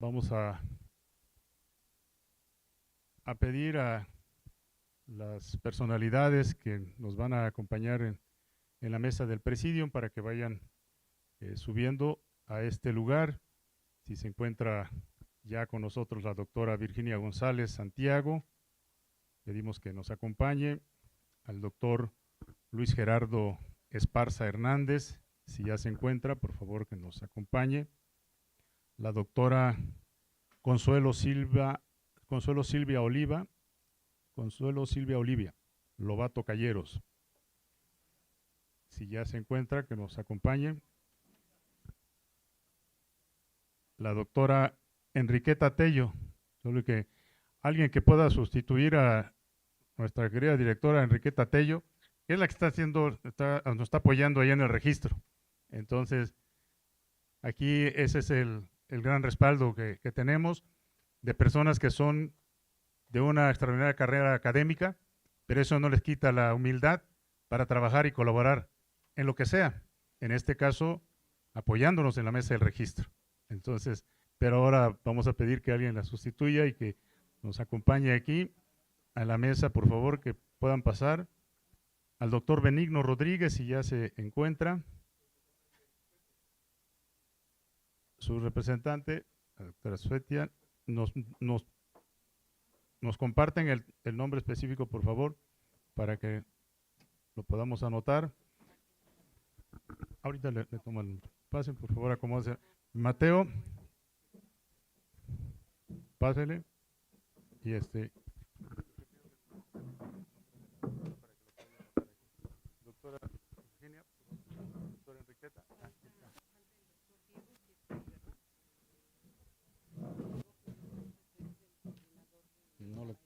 Vamos a pedir a las personalidades que nos van a acompañar en la mesa del Presidium para que vayan subiendo a este lugar. Si se encuentra ya con nosotros la doctora Virginia González Santiago, pedimos que nos acompañe. Al doctor Luis Gerardo Esparza Hernández, si ya se encuentra, por favor que nos acompañe. La doctora Consuelo Silvia Olivia Lobato Calleros, si ya se encuentra, que nos acompañe. La doctora Enriqueta Tello, solo que alguien que pueda sustituir a nuestra querida directora Enriqueta Tello, que es la que nos está apoyando allá en el registro. Entonces, aquí ese es el gran respaldo que tenemos de personas que son de una extraordinaria carrera académica, pero eso no les quita la humildad para trabajar y colaborar en lo que sea. En este caso, apoyándonos en la mesa del registro. Entonces, pero ahora vamos a pedir que alguien la sustituya y que nos acompañe aquí a la mesa, por favor, que puedan pasar. Al doctor Benigno Rodríguez, si ya se encuentra. Su representante, la doctora Suetia, nos comparten el nombre específico, por favor, para que lo podamos anotar. Ahorita le tomo el... Pasen, por favor, acomódense. Mateo, pásele. Y doctora Virginia, doctora Enriqueta. No lo...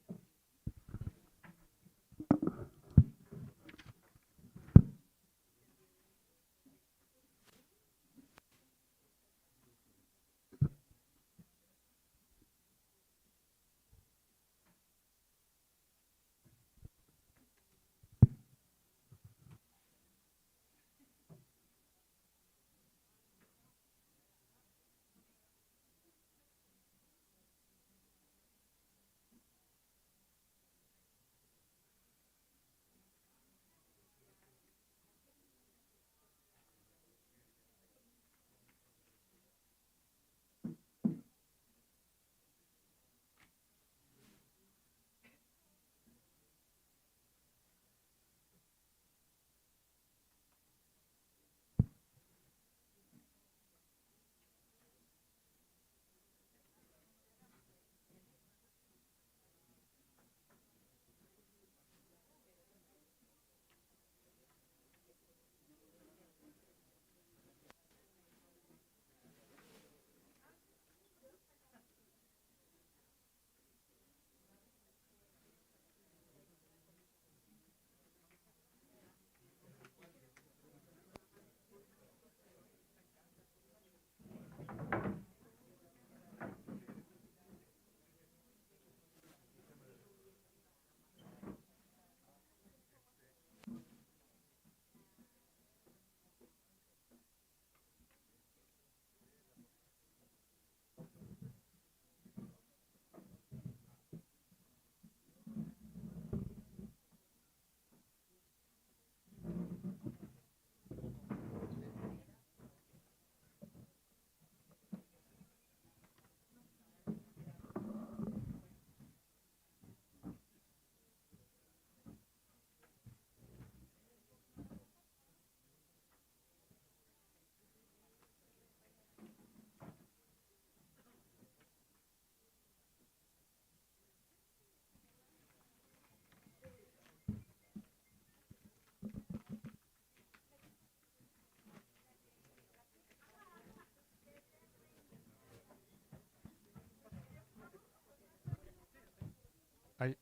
hay...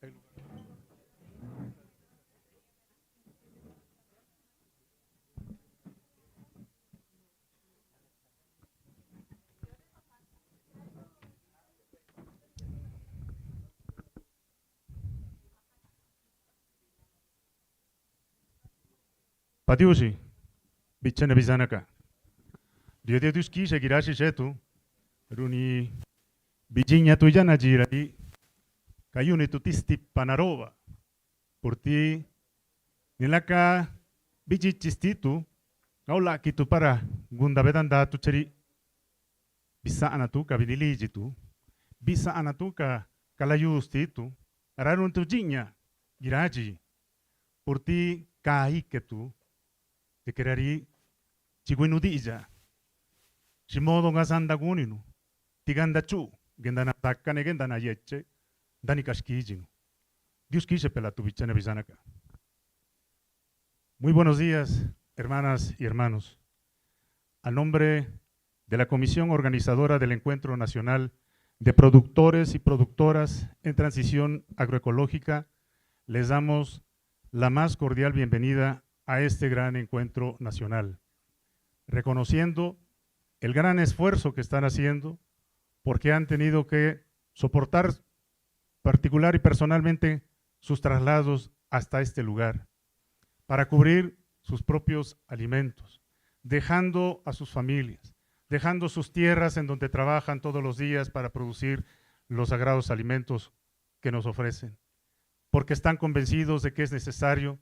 Patiusi, bichene bizanaka. Diodiotuski, Shekirashi Shetu, Runi Virginia tuyana jirari, kayuni tutisti panarova, por ti, nilaka bijichistitu, kaula kitu para gunda bedanda tu ceri, bisa anatu ka biniliji tu, bisa anatu ka kalayusti tu, ararun tu jinya, giraji, por ti kai que tu, te querari, chiguinudija, shimodo gasanda guninu, tiganda chu, gendana takane gendana yeche, dani kashkijinu. Dios quise pela tu bichana bisanaka. Muy buenos días, hermanas y hermanos. A nombre de la Comisión Organizadora del Encuentro Nacional de Productores y Productoras en Transición Agroecológica, les damos la más cordial bienvenida a este gran encuentro nacional, reconociendo el gran esfuerzo que están haciendo porque han tenido que soportar particular y personalmente sus traslados hasta este lugar para cubrir sus propios alimentos, dejando a sus familias, dejando sus tierras en donde trabajan todos los días para producir los sagrados alimentos que nos ofrecen, porque están convencidos de que es necesario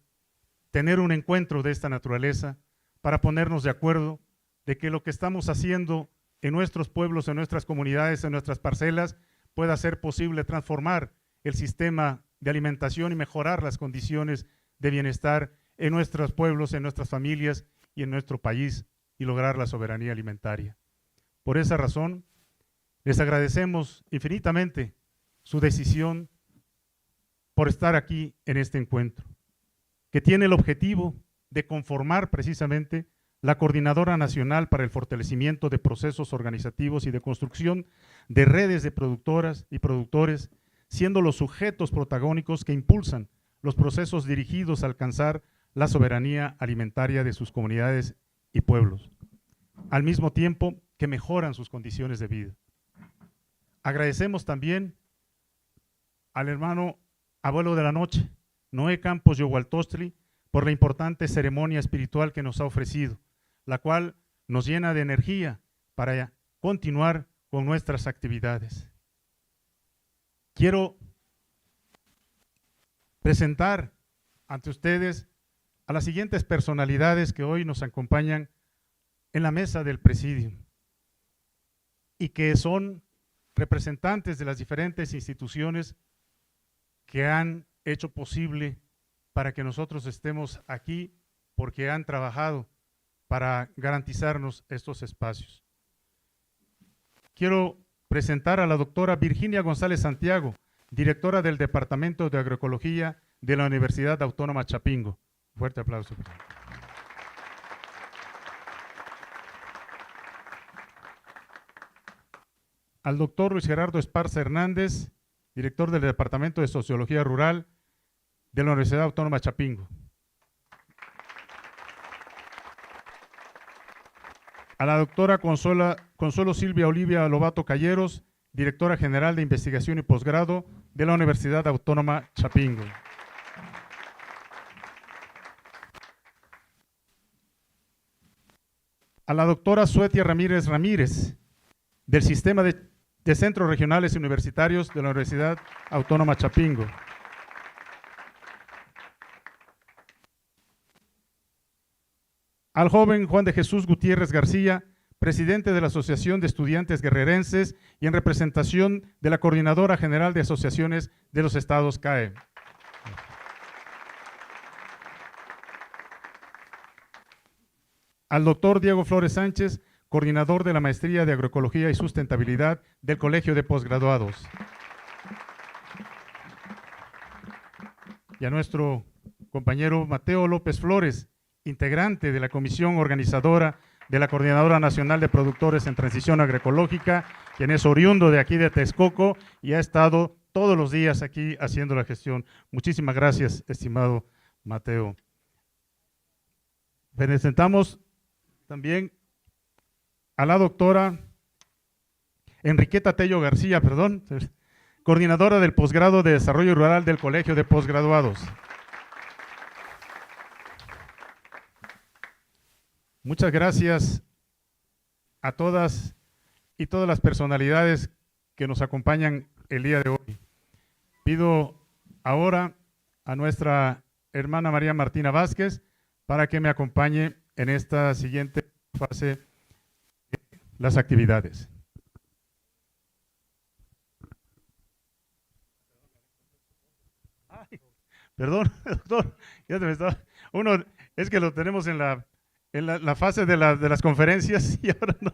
tener un encuentro de esta naturaleza para ponernos de acuerdo de que lo que estamos haciendo en nuestros pueblos, en nuestras comunidades, en nuestras parcelas, pueda ser posible transformar el sistema de alimentación y mejorar las condiciones de bienestar en nuestros pueblos, en nuestras familias y en nuestro país y lograr la soberanía alimentaria. Por esa razón, les agradecemos infinitamente su decisión por estar aquí en este encuentro, que tiene el objetivo de conformar precisamente la Coordinadora Nacional para el Fortalecimiento de Procesos Organizativos y de Construcción de Redes de Productoras y Productores, siendo los sujetos protagónicos que impulsan los procesos dirigidos a alcanzar la soberanía alimentaria de sus comunidades y pueblos, al mismo tiempo que mejoran sus condiciones de vida. Agradecemos también al hermano abuelo de la noche, Noé Campos Yogualtostli, por la importante ceremonia espiritual que nos ha ofrecido, la cual nos llena de energía para continuar con nuestras actividades. Quiero presentar ante ustedes a las siguientes personalidades que hoy nos acompañan en la mesa del Presidium y que son representantes de las diferentes instituciones que han hecho posible para que nosotros estemos aquí, porque han trabajado para garantizarnos estos espacios. Quiero presentar a la doctora Virginia González Santiago, directora del Departamento de Agroecología de la Universidad Autónoma Chapingo. Fuerte aplauso. Al doctor Luis Gerardo Esparza Hernández, director del Departamento de Sociología Rural de la Universidad Autónoma Chapingo. A la doctora Consuelo Silvia Olivia Lobato Calleros, directora general de Investigación y Posgrado de la Universidad Autónoma Chapingo. A la doctora Suetia Ramírez Ramírez, del Sistema de Centros Regionales y Universitarios de la Universidad Autónoma Chapingo. Al joven Juan de Jesús Gutiérrez García, presidente de la Asociación de Estudiantes Guerrerenses y en representación de la Coordinadora General de Asociaciones de los Estados CAE. Al doctor Diego Flores Sánchez, coordinador de la Maestría de Agroecología y Sustentabilidad del Colegio de Posgraduados. Y a nuestro compañero Mateo López Flores, integrante de la Comisión Organizadora de la Coordinadora Nacional de Productores en Transición Agroecológica, quien es oriundo de aquí de Texcoco y ha estado todos los días aquí haciendo la gestión. Muchísimas gracias, estimado Mateo. Presentamos también a la doctora Enriqueta Tello García, coordinadora del posgrado de Desarrollo Rural del Colegio de Posgraduados. Muchas gracias a todas y todas las personalidades que nos acompañan el día de hoy. Pido ahora a nuestra hermana María Martina Vázquez para que me acompañe en esta siguiente fase de las actividades. Ay, perdón, doctor, ya se me estaba. Uno, es que lo tenemos en la fase de las conferencias y ahora nos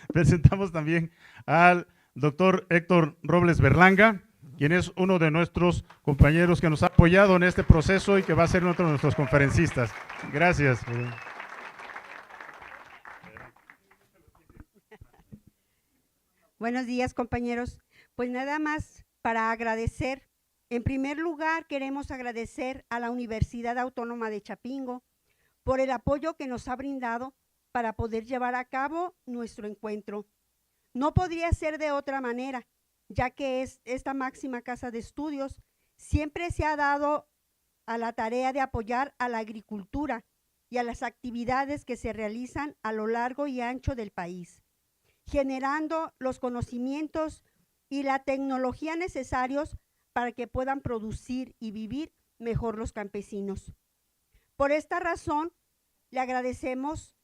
presentamos también al doctor Héctor Robles Berlanga, quien es uno de nuestros compañeros que nos ha apoyado en este proceso y que va a ser otro de nuestros conferencistas. Gracias. Buenos días, compañeros. Pues nada más para agradecer. En primer lugar, queremos agradecer a la Universidad Autónoma de Chapingo por el apoyo que nos ha brindado para poder llevar a cabo nuestro encuentro. No podría ser de otra manera, ya que esta máxima casa de estudios siempre se ha dado a la tarea de apoyar a la agricultura y a las actividades que se realizan a lo largo y ancho del país, generando los conocimientos y la tecnología necesarios para que puedan producir y vivir mejor los campesinos. Por esta razón, le agradecemos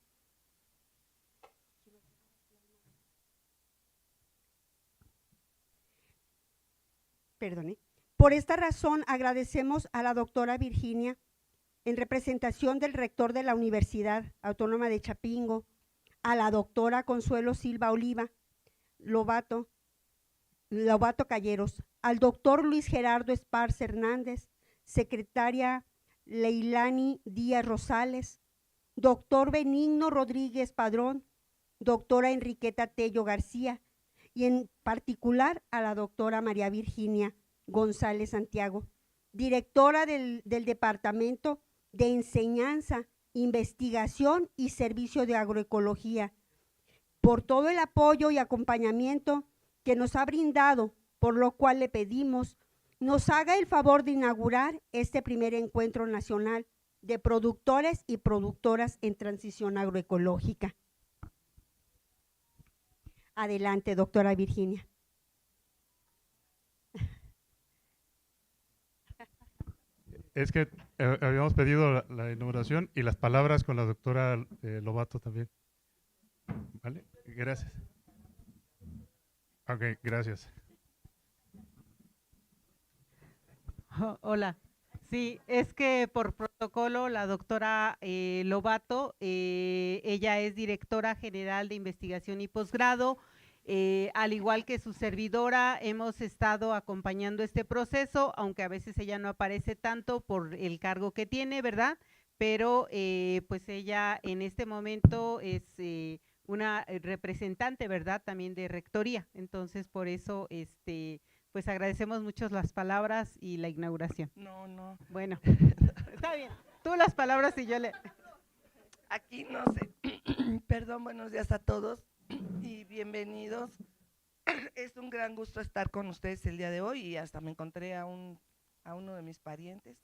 Por esta razón agradecemos a la doctora Virginia, en representación del rector de la Universidad Autónoma de Chapingo, a la doctora Consuelo Silva Oliva Lobato Calleros, al doctor Luis Gerardo Esparza Hernández, secretaria Leilani Díaz Rosales, doctor Benigno Rodríguez Padrón, doctora Enriqueta Tello García, y en particular a la doctora María Virginia González Santiago, directora del Departamento de Enseñanza, Investigación y Servicio de Agroecología, por todo el apoyo y acompañamiento que nos ha brindado, por lo cual le pedimos nos haga el favor de inaugurar este primer encuentro nacional de productores y productoras en transición agroecológica. Adelante, doctora Virginia. Es que habíamos pedido la inauguración y las palabras con la doctora Lobato también. ¿Vale? Gracias. Ok, gracias. Hola. Sí, es que por protocolo la doctora Lobato, ella es directora general de investigación y posgrado, al igual que su servidora, hemos estado acompañando este proceso, aunque a veces ella no aparece tanto por el cargo que tiene, ¿verdad? Pero pues ella en este momento es una representante, ¿verdad? También de rectoría, entonces por eso pues agradecemos mucho las palabras y la inauguración. No. Bueno, está bien. Tú las palabras y yo le… Aquí no sé. Perdón, buenos días a todos y bienvenidos. Es un gran gusto estar con ustedes el día de hoy y hasta me encontré a uno de mis parientes.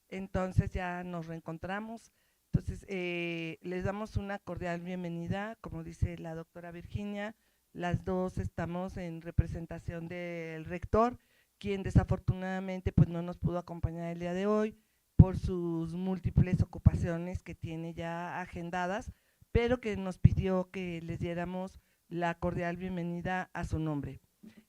Entonces ya nos reencontramos. Entonces les damos una cordial bienvenida, como dice la doctora Virginia. Las dos estamos en representación del rector, quien desafortunadamente pues no nos pudo acompañar el día de hoy por sus múltiples ocupaciones que tiene ya agendadas, pero que nos pidió que les diéramos la cordial bienvenida a su nombre.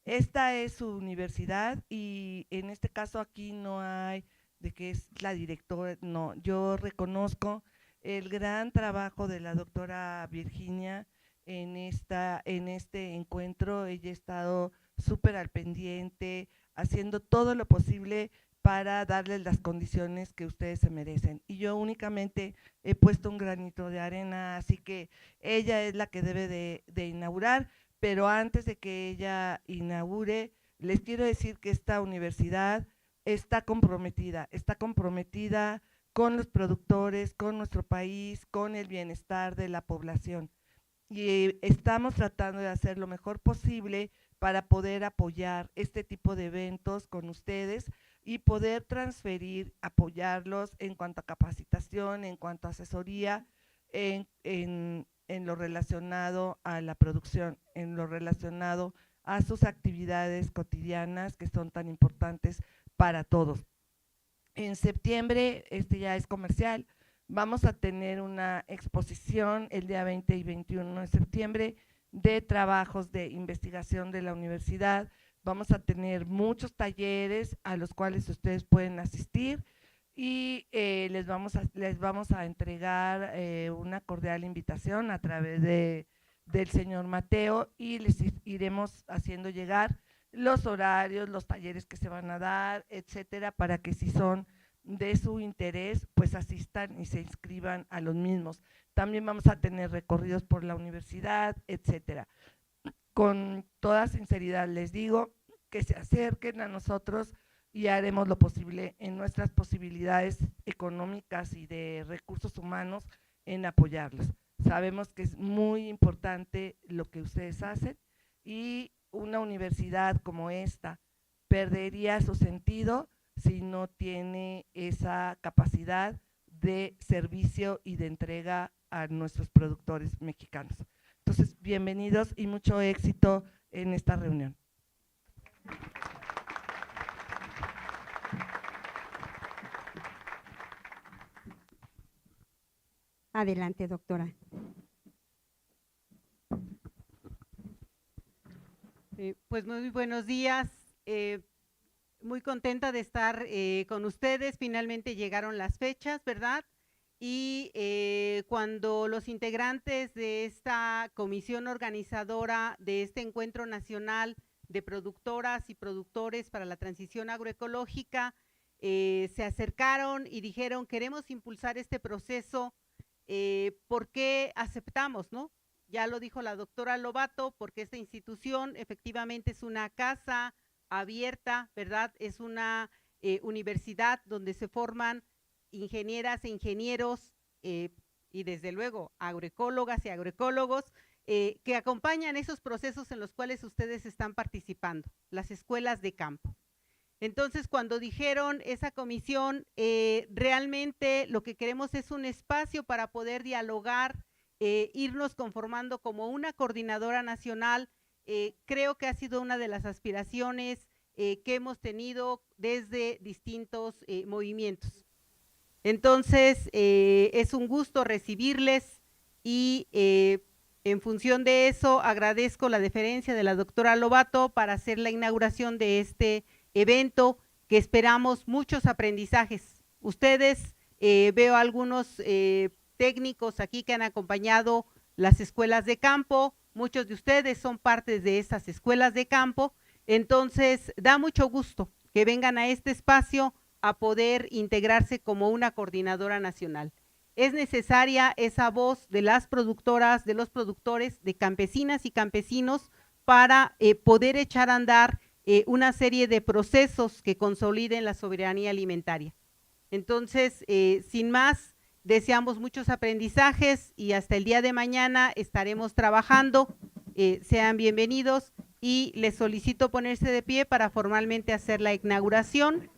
Esta es su universidad y en este caso aquí no hay de que es la directora, no, yo reconozco el gran trabajo de la doctora Virginia en este encuentro. Ella ha estado súper al pendiente, haciendo todo lo posible para darles las condiciones que ustedes se merecen. Y yo únicamente he puesto un granito de arena, así que ella es la que debe de inaugurar, pero antes de que ella inaugure, les quiero decir que esta universidad está comprometida con los productores, con nuestro país, con el bienestar de la población. Y estamos tratando de hacer lo mejor posible para poder apoyar este tipo de eventos con ustedes y poder transferir, apoyarlos en cuanto a capacitación, en cuanto a asesoría, en lo relacionado a la producción, en lo relacionado a sus actividades cotidianas que son tan importantes para todos. En septiembre, ya es comercial, vamos a tener una exposición el día 20 y 21 de septiembre de trabajos de investigación de la universidad. Vamos a tener muchos talleres a los cuales ustedes pueden asistir y les vamos a entregar una cordial invitación a través del señor Mateo y les iremos haciendo llegar los horarios, los talleres que se van a dar, etcétera, para que si son de su interés, pues asistan y se inscriban a los mismos. También vamos a tener recorridos por la universidad, etcétera. Con toda sinceridad les digo que se acerquen a nosotros y haremos lo posible en nuestras posibilidades económicas y de recursos humanos en apoyarlos. Sabemos que es muy importante lo que ustedes hacen y una universidad como esta perdería su sentido si no tiene esa capacidad de servicio y de entrega a nuestros productores mexicanos. Entonces, bienvenidos y mucho éxito en esta reunión. Adelante, doctora. Pues muy buenos días. Muy contenta de estar con ustedes. Finalmente llegaron las fechas, ¿verdad? Y cuando los integrantes de esta comisión organizadora de este encuentro nacional de productoras y productores para la transición agroecológica se acercaron y dijeron, queremos impulsar este proceso, ¿por qué aceptamos, no? Ya lo dijo la doctora Lobato, porque esta institución efectivamente es una casa abierta, ¿verdad? Es una universidad donde se forman ingenieras e ingenieros y desde luego agroecólogas y agroecólogos que acompañan esos procesos en los cuales ustedes están participando, las escuelas de campo. Entonces, cuando dijeron esa comisión, realmente lo que queremos es un espacio para poder dialogar, irnos conformando como una coordinadora nacional. Creo que ha sido una de las aspiraciones que hemos tenido desde distintos movimientos. Entonces, es un gusto recibirles y en función de eso agradezco la deferencia de la doctora Lobato para hacer la inauguración de este evento que esperamos muchos aprendizajes. Ustedes, veo algunos técnicos aquí que han acompañado las escuelas de campo, muchos de ustedes son parte de esas escuelas de campo, entonces da mucho gusto que vengan a este espacio a poder integrarse como una coordinadora nacional. Es necesaria esa voz de las productoras, de los productores, de campesinas y campesinos para poder echar a andar una serie de procesos que consoliden la soberanía alimentaria. Entonces, sin más, deseamos muchos aprendizajes y hasta el día de mañana estaremos trabajando. Sean bienvenidos y les solicito ponerse de pie para formalmente hacer la inauguración.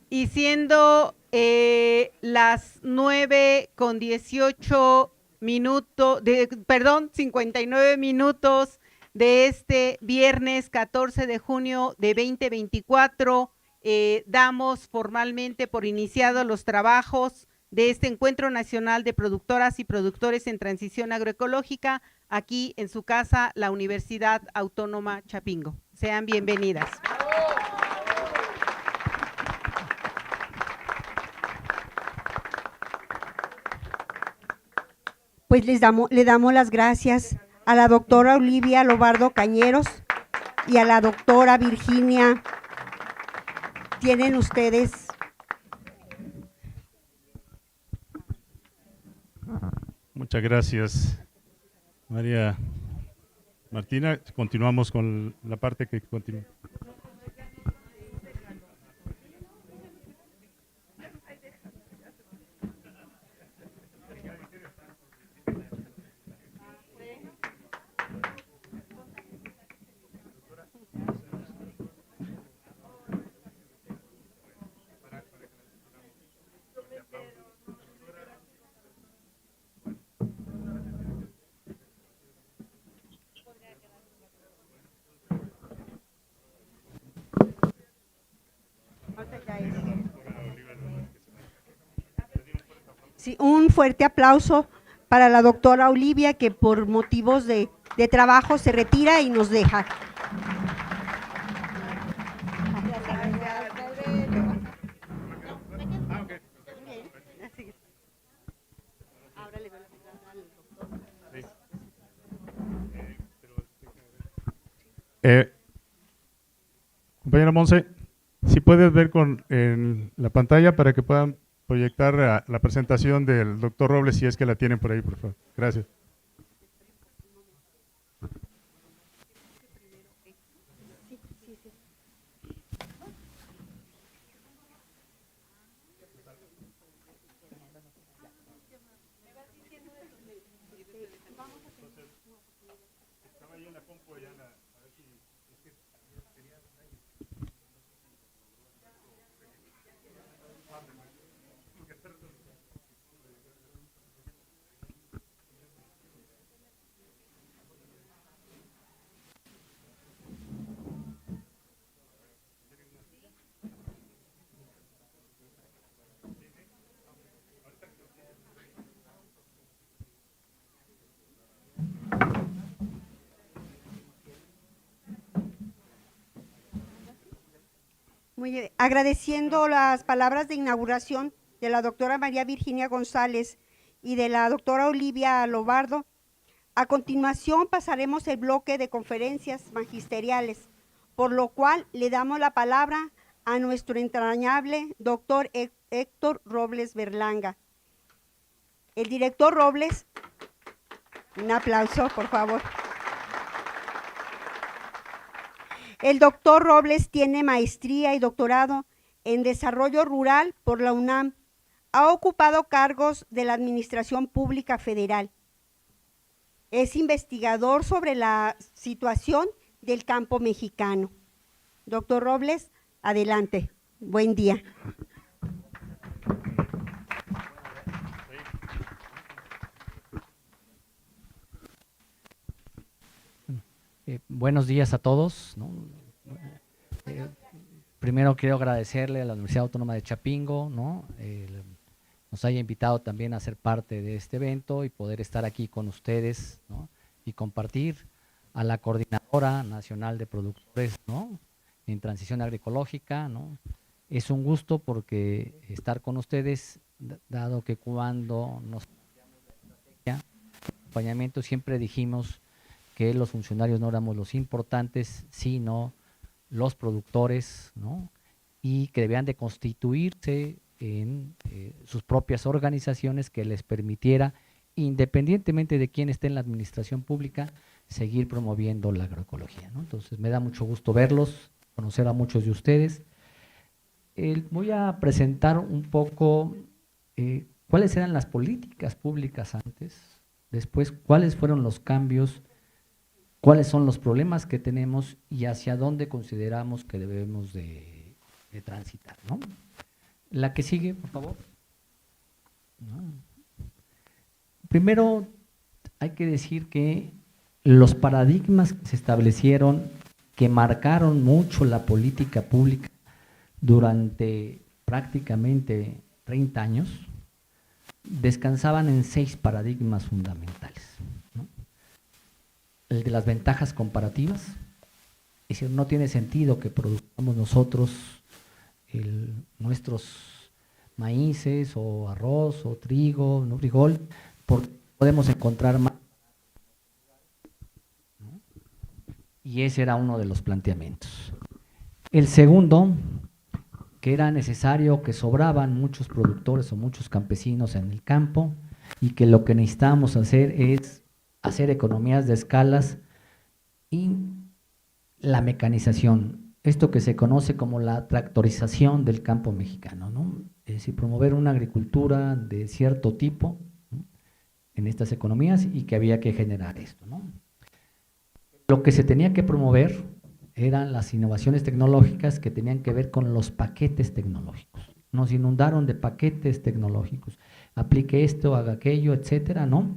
Y siendo las 9:18 minutos, 59 minutos de este viernes 14 de junio de 2024, damos formalmente por iniciados los trabajos de este Encuentro Nacional de Productoras y Productores en Transición Agroecológica, aquí en su casa, la Universidad Autónoma Chapingo. Sean bienvenidas. Pues le damos las gracias a la doctora Olivia Lobardo Cañeros y a la doctora Virginia. Tienen ustedes. Muchas gracias, María Martina. Continuamos con la parte que continúa. Sí, un fuerte aplauso para la doctora Olivia, que por motivos de trabajo se retira y nos deja. Compañera Monse, si puedes ver en la pantalla para que puedan proyectar la presentación del doctor Robles, si es que la tienen por ahí, por favor. Gracias. Muy bien. Agradeciendo las palabras de inauguración de la doctora María Virginia González y de la doctora Olivia Lobardo, a continuación pasaremos el bloque de conferencias magisteriales, por lo cual le damos la palabra a nuestro entrañable doctor Héctor Robles Berlanga. El director Robles, un aplauso, por favor. El doctor Robles tiene maestría y doctorado en Desarrollo Rural por la UNAM. Ha ocupado cargos de la Administración Pública Federal. Es investigador sobre la situación del campo mexicano. Doctor Robles, adelante. Buen día. Buenos días a todos, ¿no? Primero quiero agradecerle a la Universidad Autónoma de Chapingo, ¿no? Nos haya invitado también a ser parte de este evento y poder estar aquí con ustedes, ¿no? Y compartir a la Coordinadora Nacional de Productores, ¿no? En Transición Agroecológica, ¿no? Es un gusto porque estar con ustedes, dado que cuando nos acompañamiento siempre dijimos que los funcionarios no éramos los importantes, sino los productores, ¿no? Y que debían de constituirse en sus propias organizaciones que les permitiera, independientemente de quién esté en la administración pública, seguir promoviendo la agroecología, ¿no? Entonces me da mucho gusto verlos, conocer a muchos de ustedes. Voy a presentar un poco cuáles eran las políticas públicas antes, después cuáles fueron los cambios, cuáles son los problemas que tenemos y hacia dónde consideramos que debemos de transitar, ¿no? La que sigue, por favor. ¿No? Primero, hay que decir que los paradigmas que se establecieron, que marcaron mucho la política pública durante prácticamente 30 años, descansaban en 6 paradigmas fundamentales. El de las ventajas comparativas, es decir, no tiene sentido que produzcamos nosotros nuestros maíces o arroz o trigo, no frijol, porque podemos encontrar más, ¿no? Y ese era uno de los planteamientos. El segundo, que era necesario, que sobraban muchos productores o muchos campesinos en el campo y que lo que necesitábamos hacer es hacer economías de escalas y la mecanización, esto que se conoce como la tractorización del campo mexicano, ¿no? Es decir, promover una agricultura de cierto tipo, ¿no? En estas economías y que había que generar esto, ¿no? Lo que se tenía que promover eran las innovaciones tecnológicas que tenían que ver con los paquetes tecnológicos. Nos inundaron de paquetes tecnológicos, aplique esto, haga aquello, etcétera, ¿no?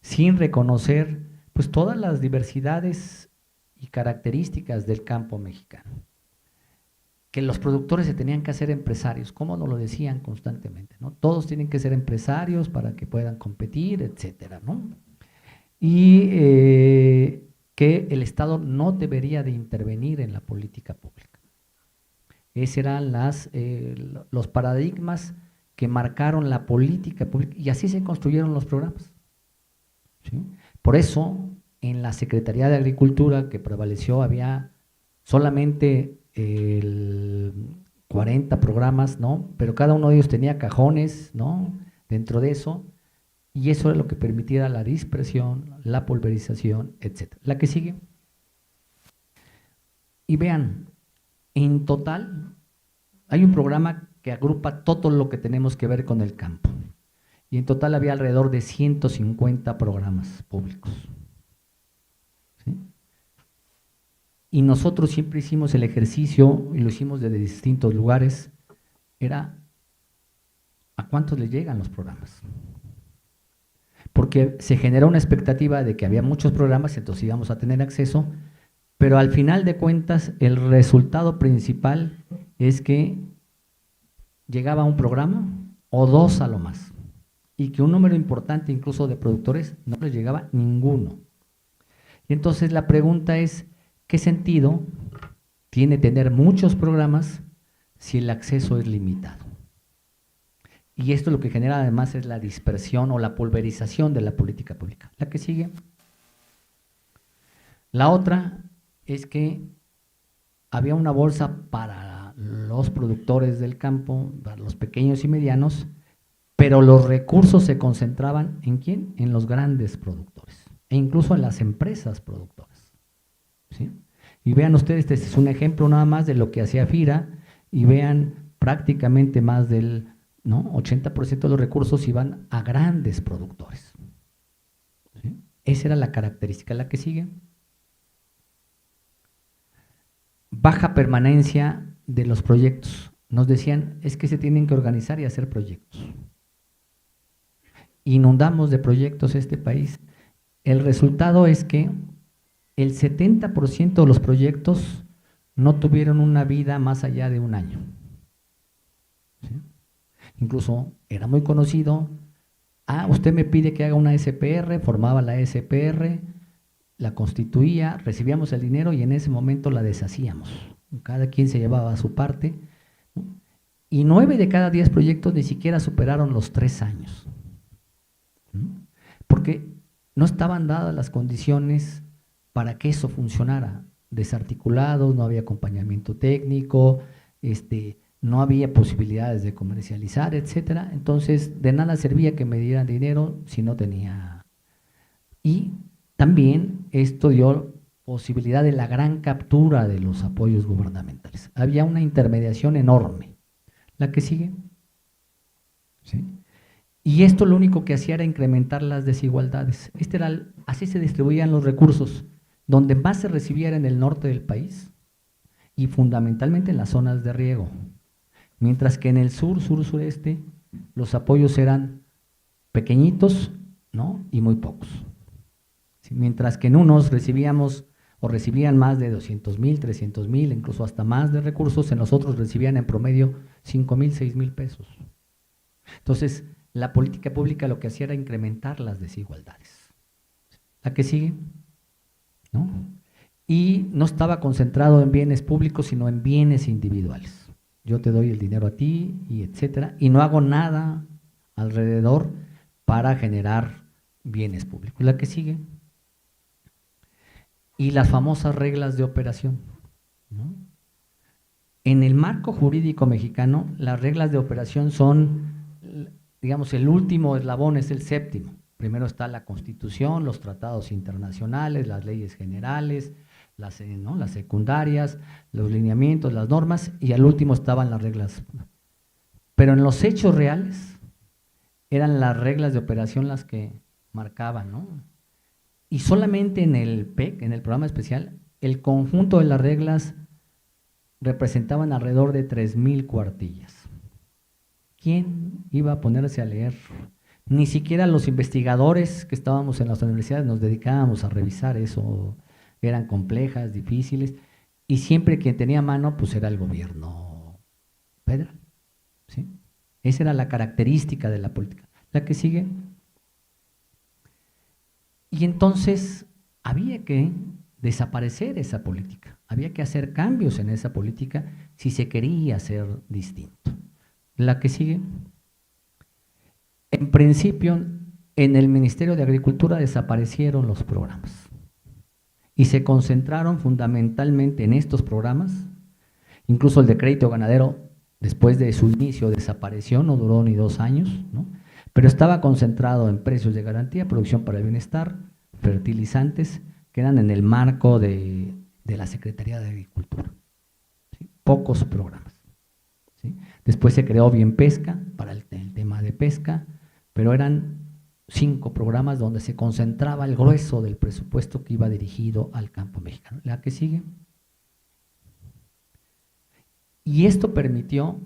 Sin reconocer pues todas las diversidades y características del campo mexicano. que los productores se tenían que hacer empresarios, como nos lo decían constantemente, ¿no? Todos tienen que ser empresarios para que puedan competir, etcétera, ¿no? Y que el Estado no debería de intervenir en la política pública. Esos eran los paradigmas que marcaron la política pública y así se construyeron los programas, ¿sí? Por eso, en la Secretaría de Agricultura que prevaleció había solamente 40 programas, ¿no? Pero cada uno de ellos tenía cajones, ¿no? Dentro de eso, y eso era lo que permitiera la dispersión, la pulverización, etc. La que sigue. Y vean, en total hay un programa que agrupa todo lo que tenemos que ver con el campo. Y en total había alrededor de 150 programas públicos. ¿Sí? Y nosotros siempre hicimos el ejercicio, y lo hicimos desde distintos lugares, era ¿a cuántos les llegan los programas? Porque se generó una expectativa de que había muchos programas, entonces íbamos a tener acceso, pero al final de cuentas el resultado principal es que llegaba un programa o dos a lo más, y que un número importante incluso de productores no les llegaba ninguno. Y entonces la pregunta es, ¿qué sentido tiene tener muchos programas si el acceso es limitado? Y esto lo que genera además es la dispersión o la pulverización de la política pública. La que sigue. La otra es que había una bolsa para los productores del campo, para los pequeños y medianos, pero los recursos se concentraban ¿en quién? En los grandes productores e incluso en las empresas productoras, ¿sí? Y vean ustedes, este es un ejemplo nada más de lo que hacía FIRA, y vean prácticamente más del 80% de los recursos iban a grandes productores, ¿sí? Esa era la característica. La que sigue. Baja permanencia de los proyectos. Nos decían, es que se tienen que organizar y hacer proyectos. Inundamos de proyectos este país. El resultado es que el 70% de los proyectos no tuvieron una vida más allá de un año, ¿sí? Incluso era muy conocido, usted me pide que haga una SPR, formaba la SPR, la constituía, recibíamos el dinero y en ese momento la deshacíamos. Cada quien se llevaba su parte, ¿no? Y 9 de cada 10 proyectos ni siquiera superaron los 3 años, ¿no? Porque no estaban dadas las condiciones para que eso funcionara. Desarticulados, no había acompañamiento técnico, no había posibilidades de comercializar, etcétera. Entonces, de nada servía que me dieran dinero si no tenía. Y también esto dio posibilidad de la gran captura de los apoyos gubernamentales. Había una intermediación enorme. La que sigue. ¿Sí? Y esto lo único que hacía era incrementar las desigualdades. Así se distribuían los recursos. Donde más se recibía era en el norte del país y fundamentalmente en las zonas de riego. Mientras que en el sur, sureste, los apoyos eran pequeñitos, ¿no? Y muy pocos. ¿Sí? Mientras que en unos recibían más de 200,000, 300,000, incluso hasta más de recursos, en los otros recibían en promedio 5,000, 6,000 pesos. Entonces, la política pública lo que hacía era incrementar las desigualdades. ¿La que sigue? ¿No? Y no estaba concentrado en bienes públicos, sino en bienes individuales. Yo te doy el dinero a ti, y etcétera, y no hago nada alrededor para generar bienes públicos. La que sigue. Y las famosas reglas de operación, ¿no? En el marco jurídico mexicano, las reglas de operación son, digamos, el último eslabón es el séptimo. Primero está la Constitución, los tratados internacionales, las leyes generales, las secundarias, los lineamientos, las normas, y al último estaban las reglas. Pero en los hechos reales eran las reglas de operación las que marcaban, ¿no? Y solamente en el PEC, en el programa especial, el conjunto de las reglas representaban alrededor de 3,000 cuartillas. ¿Quién iba a ponerse a leer? Ni siquiera los investigadores que estábamos en las universidades nos dedicábamos a revisar eso, eran complejas, difíciles, y siempre quien tenía mano pues era el gobierno federal, ¿sí? Esa era la característica de la política. La que sigue. Y entonces había que desaparecer esa política, había que hacer cambios en esa política si se quería hacer distinto. La que sigue. En principio, en el Ministerio de Agricultura desaparecieron los programas y se concentraron fundamentalmente en estos programas. Incluso el de crédito ganadero, después de su inicio, desapareció, no duró ni 2 años, ¿no? Pero estaba concentrado en precios de garantía, producción para el bienestar, fertilizantes, que eran en el marco de la Secretaría de Agricultura, ¿sí? Pocos programas, ¿sí? Después se creó Bien Pesca para el tema de pesca, pero eran 5 programas donde se concentraba el grueso del presupuesto que iba dirigido al campo mexicano. La que sigue. Y esto permitió,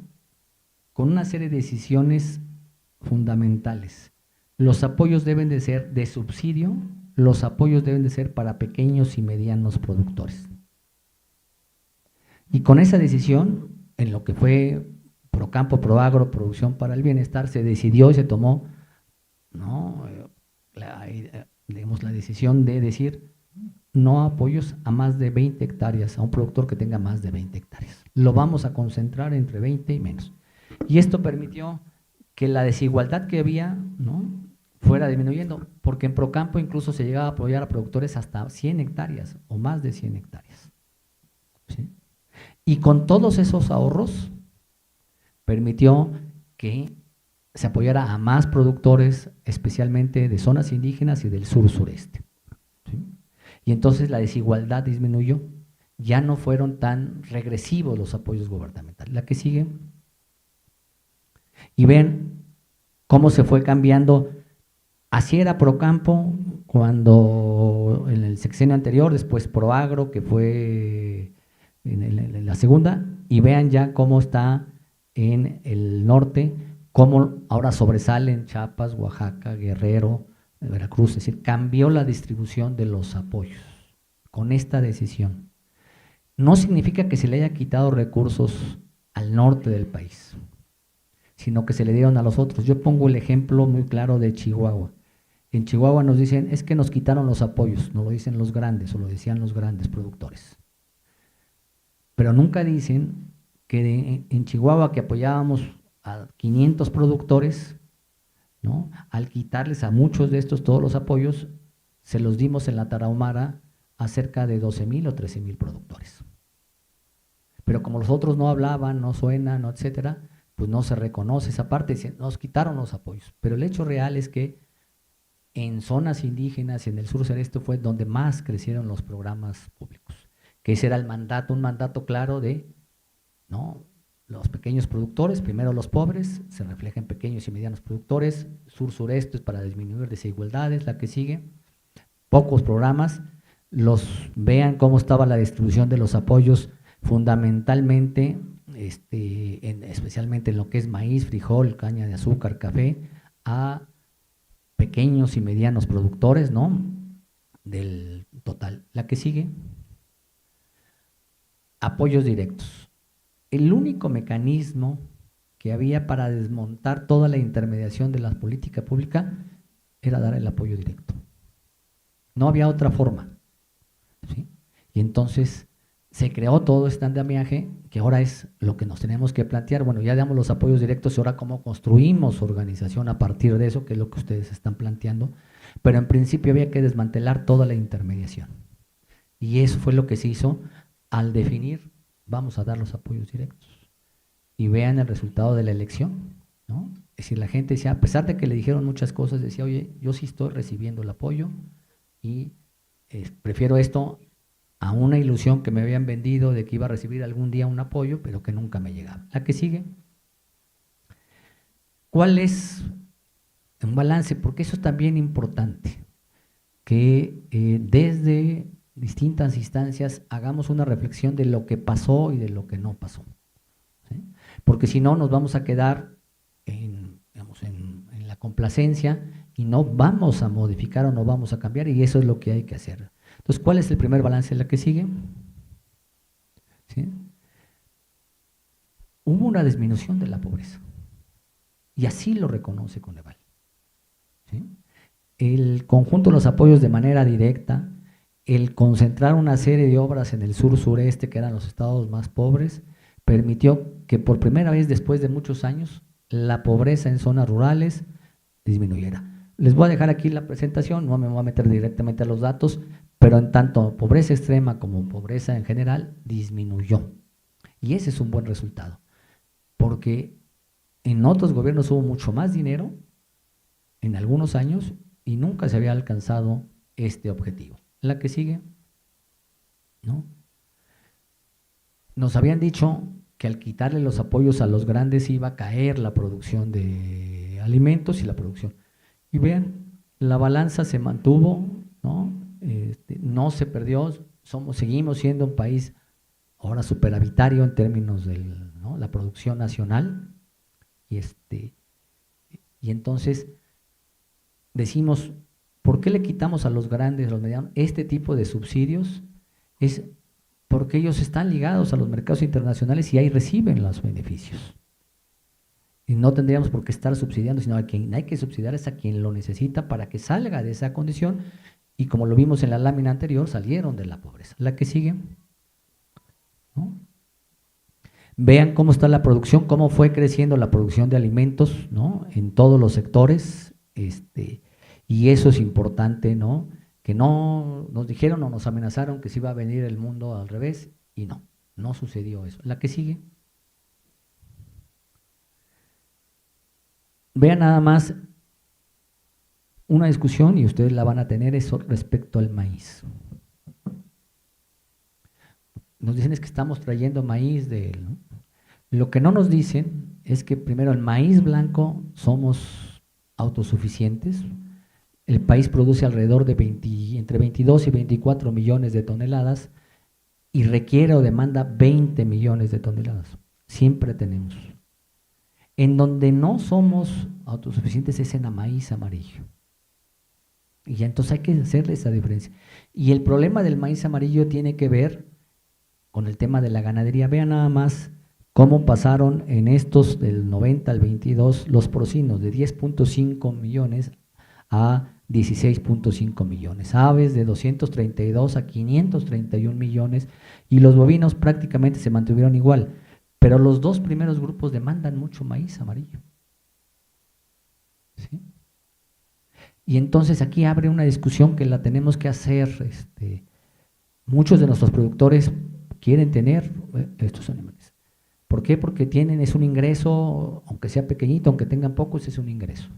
con una serie de decisiones fundamentales, los apoyos deben de ser de subsidio, los apoyos deben de ser para pequeños y medianos productores. Y con esa decisión, en lo que fue Procampo, Proagro, Producción para el Bienestar, se decidió y se tomó, ¿no?, la decisión de decir no apoyos a más de 20 hectáreas, a un productor que tenga más de 20 hectáreas. Lo vamos a concentrar entre 20 y menos. Y esto permitió que la desigualdad que había, ¿no?, fuera disminuyendo, porque en Procampo incluso se llegaba a apoyar a productores hasta 100 hectáreas o más de 100 hectáreas. ¿Sí? Y con todos esos ahorros permitió que se apoyara a más productores, especialmente de zonas indígenas y del sur-sureste. ¿Sí? Y entonces la desigualdad disminuyó, ya no fueron tan regresivos los apoyos gubernamentales. La que sigue. Y ven cómo se fue cambiando. Así era Procampo cuando en el sexenio anterior, después Proagro, que fue en la segunda, y vean ya cómo está en el norte, cómo ahora sobresalen Chiapas, Oaxaca, Guerrero, Veracruz, es decir, cambió la distribución de los apoyos con esta decisión. No significa que se le haya quitado recursos al norte del país, sino que se le dieron a los otros. Yo pongo el ejemplo muy claro de Chihuahua. En Chihuahua nos dicen, es que nos quitaron los apoyos, no lo dicen los grandes, o lo decían los grandes productores. Pero nunca dicen que en Chihuahua, que apoyábamos a 500 productores, ¿no?, al quitarles a muchos de estos todos los apoyos, se los dimos en la Tarahumara a cerca de 12,000 o 13,000 productores. Pero como los otros no hablaban, no suenan, no, etcétera, pues no se reconoce esa parte, nos quitaron los apoyos. Pero el hecho real es que en zonas indígenas y en el sur sureste fue donde más crecieron los programas públicos, que ese era el mandato, un mandato claro de, ¿no?, los pequeños productores, primero los pobres, se refleja en pequeños y medianos productores, sur-sureste para disminuir desigualdades. La que sigue, pocos programas, vean cómo estaba la distribución de los apoyos fundamentalmente, especialmente en lo que es maíz, frijol, caña de azúcar, café, a pequeños y medianos productores, ¿no?, del total. La que sigue, apoyos directos. El único mecanismo que había para desmontar toda la intermediación de la política pública era dar el apoyo directo. No había otra forma, ¿sí? Y entonces se creó todo este andamiaje que ahora es lo que nos tenemos que plantear. Bueno, ya damos los apoyos directos y ahora cómo construimos organización a partir de eso, que es lo que ustedes están planteando. Pero en principio había que desmantelar toda la intermediación. Y eso fue lo que se hizo al definir, vamos a dar los apoyos directos. Y vean el resultado de la elección, ¿no? Es decir, la gente decía, a pesar de que le dijeron muchas cosas, decía, oye, yo sí estoy recibiendo el apoyo y prefiero esto a una ilusión que me habían vendido de que iba a recibir algún día un apoyo, pero que nunca me llegaba. La que sigue. ¿Cuál es un balance? Porque eso es también importante, que desde distintas instancias hagamos una reflexión de lo que pasó y de lo que no pasó, ¿sí? Porque si no nos vamos a quedar en la complacencia y no vamos a modificar o no vamos a cambiar, y eso es lo que hay que hacer. Entonces, ¿cuál es el primer balance? La que sigue. ¿sí? Hubo una disminución de la pobreza. Y así lo reconoce Coneval. ¿Sí? El conjunto de los apoyos de manera directa, el concentrar una serie de obras en el sur-sureste, que eran los estados más pobres, permitió que por primera vez después de muchos años la pobreza en zonas rurales disminuyera. Les voy a dejar aquí la presentación, no me voy a meter directamente a los datos, pero en tanto pobreza extrema como pobreza en general disminuyó. Y ese es un buen resultado, porque en otros gobiernos hubo mucho más dinero en algunos años y nunca se había alcanzado este objetivo. La que sigue, ¿no? Nos habían dicho que al quitarle los apoyos a los grandes iba a caer la producción de alimentos y la producción. Y vean, la balanza se mantuvo, ¿no? No se perdió, seguimos siendo un país ahora superavitario en términos de, ¿no?, la producción nacional. Y entonces decimos, ¿por qué le quitamos a los grandes, a los medianos, este tipo de subsidios? Es porque ellos están ligados a los mercados internacionales y ahí reciben los beneficios. Y no tendríamos por qué estar subsidiando, sino a quien hay que subsidiar es a quien lo necesita para que salga de esa condición, y como lo vimos en la lámina anterior, salieron de la pobreza. La que sigue, ¿no? Vean cómo está la producción, cómo fue creciendo la producción de alimentos, ¿no?, en todos los sectores, y eso es importante, ¿no?, que no nos dijeron o nos amenazaron que se iba a venir el mundo al revés, y no sucedió eso. La que sigue. Vean nada más una discusión, y ustedes la van a tener, eso respecto al maíz. Nos dicen es que estamos trayendo maíz ¿no? Lo que no nos dicen es que primero el maíz blanco somos autosuficientes. El país produce alrededor de entre 22 y 24 millones de toneladas y requiere o demanda 20 millones de toneladas. Siempre tenemos. En donde no somos autosuficientes es en el maíz amarillo. Y ya entonces hay que hacerle esa diferencia. Y el problema del maíz amarillo tiene que ver con el tema de la ganadería. Vean nada más cómo pasaron en estos del 90 al 22 los porcinos de 10.5 millones a 16.5 millones, aves de 232 a 531 millones, y los bovinos prácticamente se mantuvieron igual, pero los dos primeros grupos demandan mucho maíz amarillo. ¿Sí? Y entonces aquí abre una discusión que la tenemos que hacer. Muchos de nuestros productores quieren tener estos animales. ¿Por qué? Porque es un ingreso, aunque sea pequeñito, aunque tengan pocos, es un ingreso.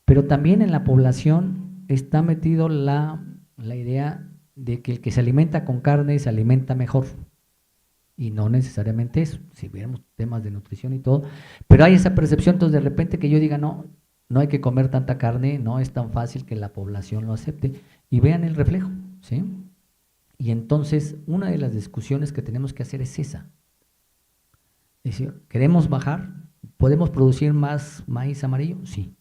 Pero también en la población está metido la idea de que el que se alimenta con carne se alimenta mejor. Y no necesariamente eso, si viéramos temas de nutrición y todo. Pero hay esa percepción, entonces de repente que yo diga, no hay que comer tanta carne, no es tan fácil que la población lo acepte. Y vean el reflejo, ¿sí? Y entonces una de las discusiones que tenemos que hacer es esa. Es decir, ¿queremos bajar? ¿Podemos producir más maíz amarillo? Sí.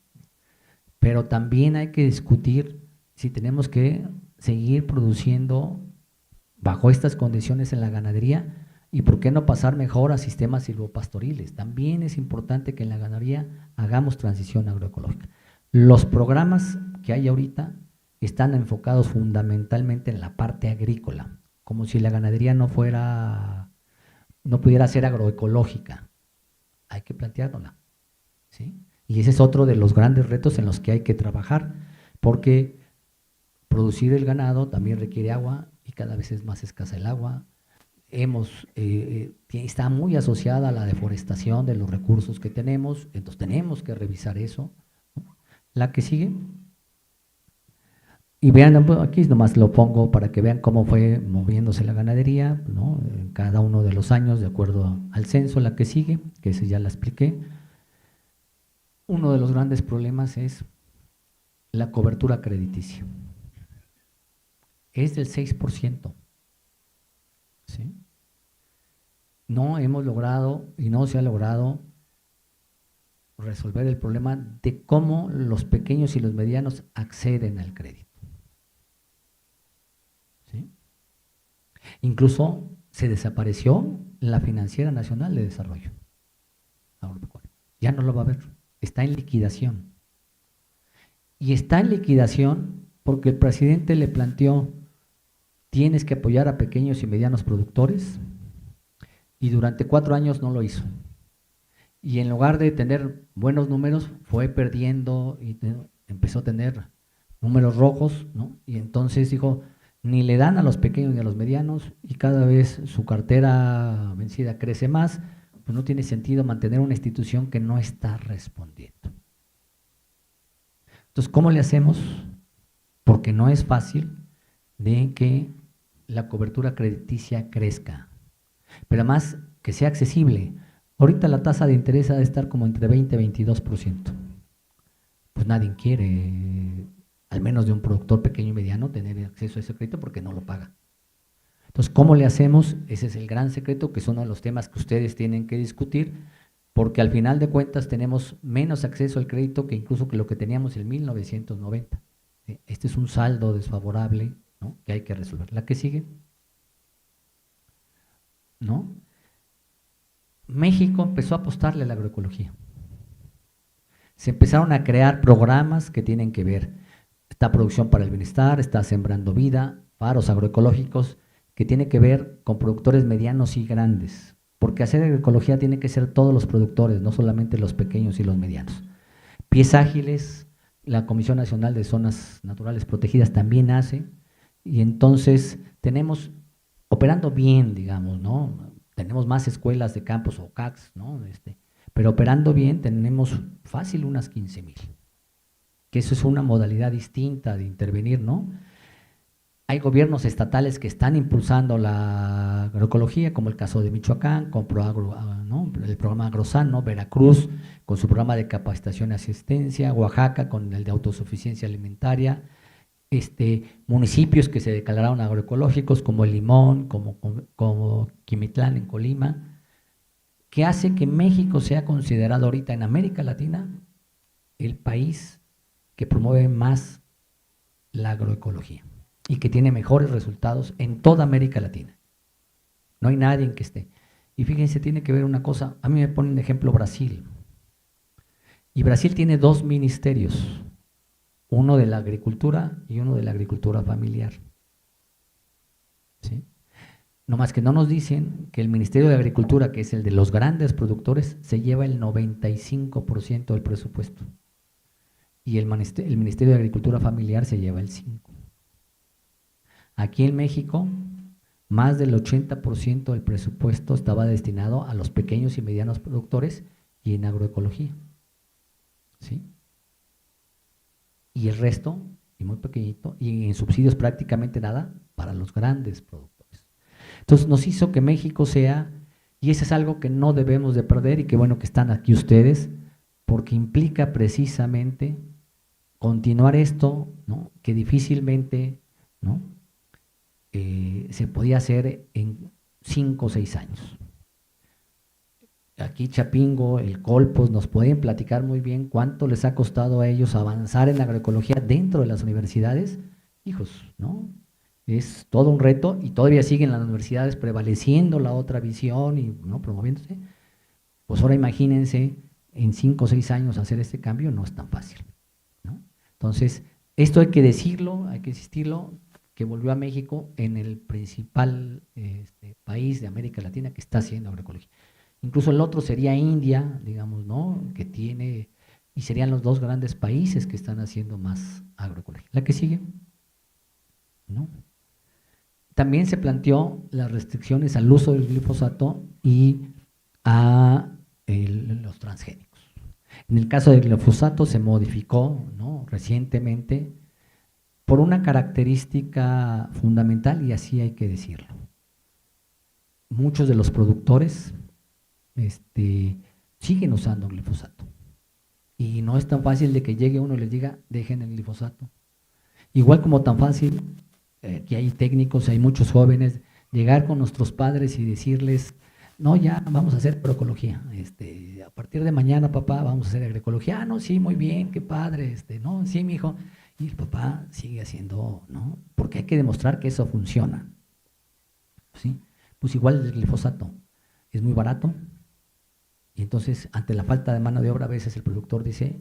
Pero también hay que discutir si tenemos que seguir produciendo bajo estas condiciones en la ganadería, y por qué no pasar mejor a sistemas silvopastoriles. También es importante que en la ganadería hagamos transición agroecológica. Los programas que hay ahorita están enfocados fundamentalmente en la parte agrícola, como si la ganadería no pudiera ser agroecológica. Hay que planteárnosla, ¿sí? Y ese es otro de los grandes retos en los que hay que trabajar, porque producir el ganado también requiere agua y cada vez es más escasa el agua. Está muy asociada a la deforestación de los recursos que tenemos, entonces tenemos que revisar eso. La que sigue. Y vean, aquí nomás lo pongo para que vean cómo fue moviéndose la ganadería, ¿no?, en cada uno de los años de acuerdo al censo. La que sigue, que esa ya la expliqué. Uno de los grandes problemas es la cobertura crediticia. Es del 6%. ¿Sí? No hemos logrado y no se ha logrado resolver el problema de cómo los pequeños y los medianos acceden al crédito. ¿Sí? Incluso se desapareció la Financiera Nacional de Desarrollo Agropecuario. Ya no lo va a haber, está en liquidación. Y está en liquidación porque el presidente le planteó, tienes que apoyar a pequeños y medianos productores, y durante 4 años no lo hizo. Y en lugar de tener buenos números, fue perdiendo y empezó a tener números rojos, ¿no? Y entonces dijo, ni le dan a los pequeños ni a los medianos, y cada vez su cartera vencida crece más, pues no tiene sentido mantener una institución que no está respondiendo. Entonces, ¿cómo le hacemos? Porque no es fácil de que la cobertura crediticia crezca, pero además que sea accesible. Ahorita la tasa de interés ha de estar como entre 20 y 22%. Pues nadie quiere, al menos de un productor pequeño y mediano, tener acceso a ese crédito porque no lo paga. Entonces, ¿cómo le hacemos? Ese es el gran secreto, que es uno de los temas que ustedes tienen que discutir, porque al final de cuentas tenemos menos acceso al crédito que incluso que lo que teníamos en 1990. Este es un saldo desfavorable, ¿no?, que hay que resolver. ¿La que sigue? ¿No? México empezó a apostarle a la agroecología. Se empezaron a crear programas que tienen que ver, está Producción para el Bienestar, está Sembrando Vida, faros agroecológicos, que tiene que ver con productores medianos y grandes, porque hacer agroecología tiene que ser todos los productores, no solamente los pequeños y los medianos. Pies Ágiles, la Comisión Nacional de Zonas Naturales Protegidas también hace, y entonces tenemos, operando bien, digamos, ¿no? Tenemos más escuelas de campos o CACs, ¿no? Pero operando bien tenemos fácil unas 15,000, que eso es una modalidad distinta de intervenir, ¿no? Hay gobiernos estatales que están impulsando la agroecología, como el caso de Michoacán, con Proagro, ¿no?, el programa Agrosano, Veracruz con su programa de capacitación y asistencia, Oaxaca con el de autosuficiencia alimentaria, municipios que se declararon agroecológicos como El Limón, como Quimitlán en Colima, que hace que México sea considerado ahorita en América Latina el país que promueve más la agroecología y que tiene mejores resultados en toda América Latina. No hay nadie en que esté. Y fíjense, tiene que ver una cosa, a mí me ponen de ejemplo Brasil. Y Brasil tiene 2 ministerios, uno de la agricultura y uno de la agricultura familiar. ¿Sí? No más que no nos dicen que el Ministerio de Agricultura, que es el de los grandes productores, se lleva el 95% del presupuesto. Y el Ministerio de Agricultura Familiar se lleva el 5%. Aquí en México, más del 80% del presupuesto estaba destinado a los pequeños y medianos productores y en agroecología. ¿Sí? Y el resto, y muy pequeñito, y en subsidios prácticamente nada, para los grandes productores. Entonces nos hizo que México sea, y eso es algo que no debemos de perder, y qué bueno que están aquí ustedes, porque implica precisamente continuar esto, ¿no?, que difícilmente, ¿no?, se podía hacer en 5 o 6 años. Aquí Chapingo, el Colpos, nos pueden platicar muy bien cuánto les ha costado a ellos avanzar en la agroecología dentro de las universidades. Hijos, ¿no? Es todo un reto y todavía siguen las universidades prevaleciendo la otra visión y, ¿no?, promoviéndose. Pues ahora imagínense, en 5 o 6 años hacer este cambio no es tan fácil, ¿no? Entonces, esto hay que decirlo, hay que insistirlo, que volvió a México en el principal país de América Latina que está haciendo agroecología. Incluso el otro sería India, digamos, ¿no?, que tiene, y serían los 2 grandes países que están haciendo más agroecología. ¿La que sigue? ¿No? También se planteó las restricciones al uso del glifosato y a los transgénicos. En el caso del glifosato se modificó, ¿no?, recientemente por una característica fundamental, y así hay que decirlo. Muchos de los productores siguen usando glifosato y no es tan fácil de que llegue uno y les diga dejen el glifosato, igual como tan fácil que hay técnicos, hay muchos jóvenes, llegar con nuestros padres y decirles no, ya vamos a hacer agroecología, a partir de mañana papá vamos a hacer agroecología. No, sí, muy bien, qué padre, no, sí, mi hijo, y el papá sigue haciendo, ¿no?, porque hay que demostrar que eso funciona, ¿sí? Pues igual el glifosato es muy barato y entonces ante la falta de mano de obra a veces el productor dice,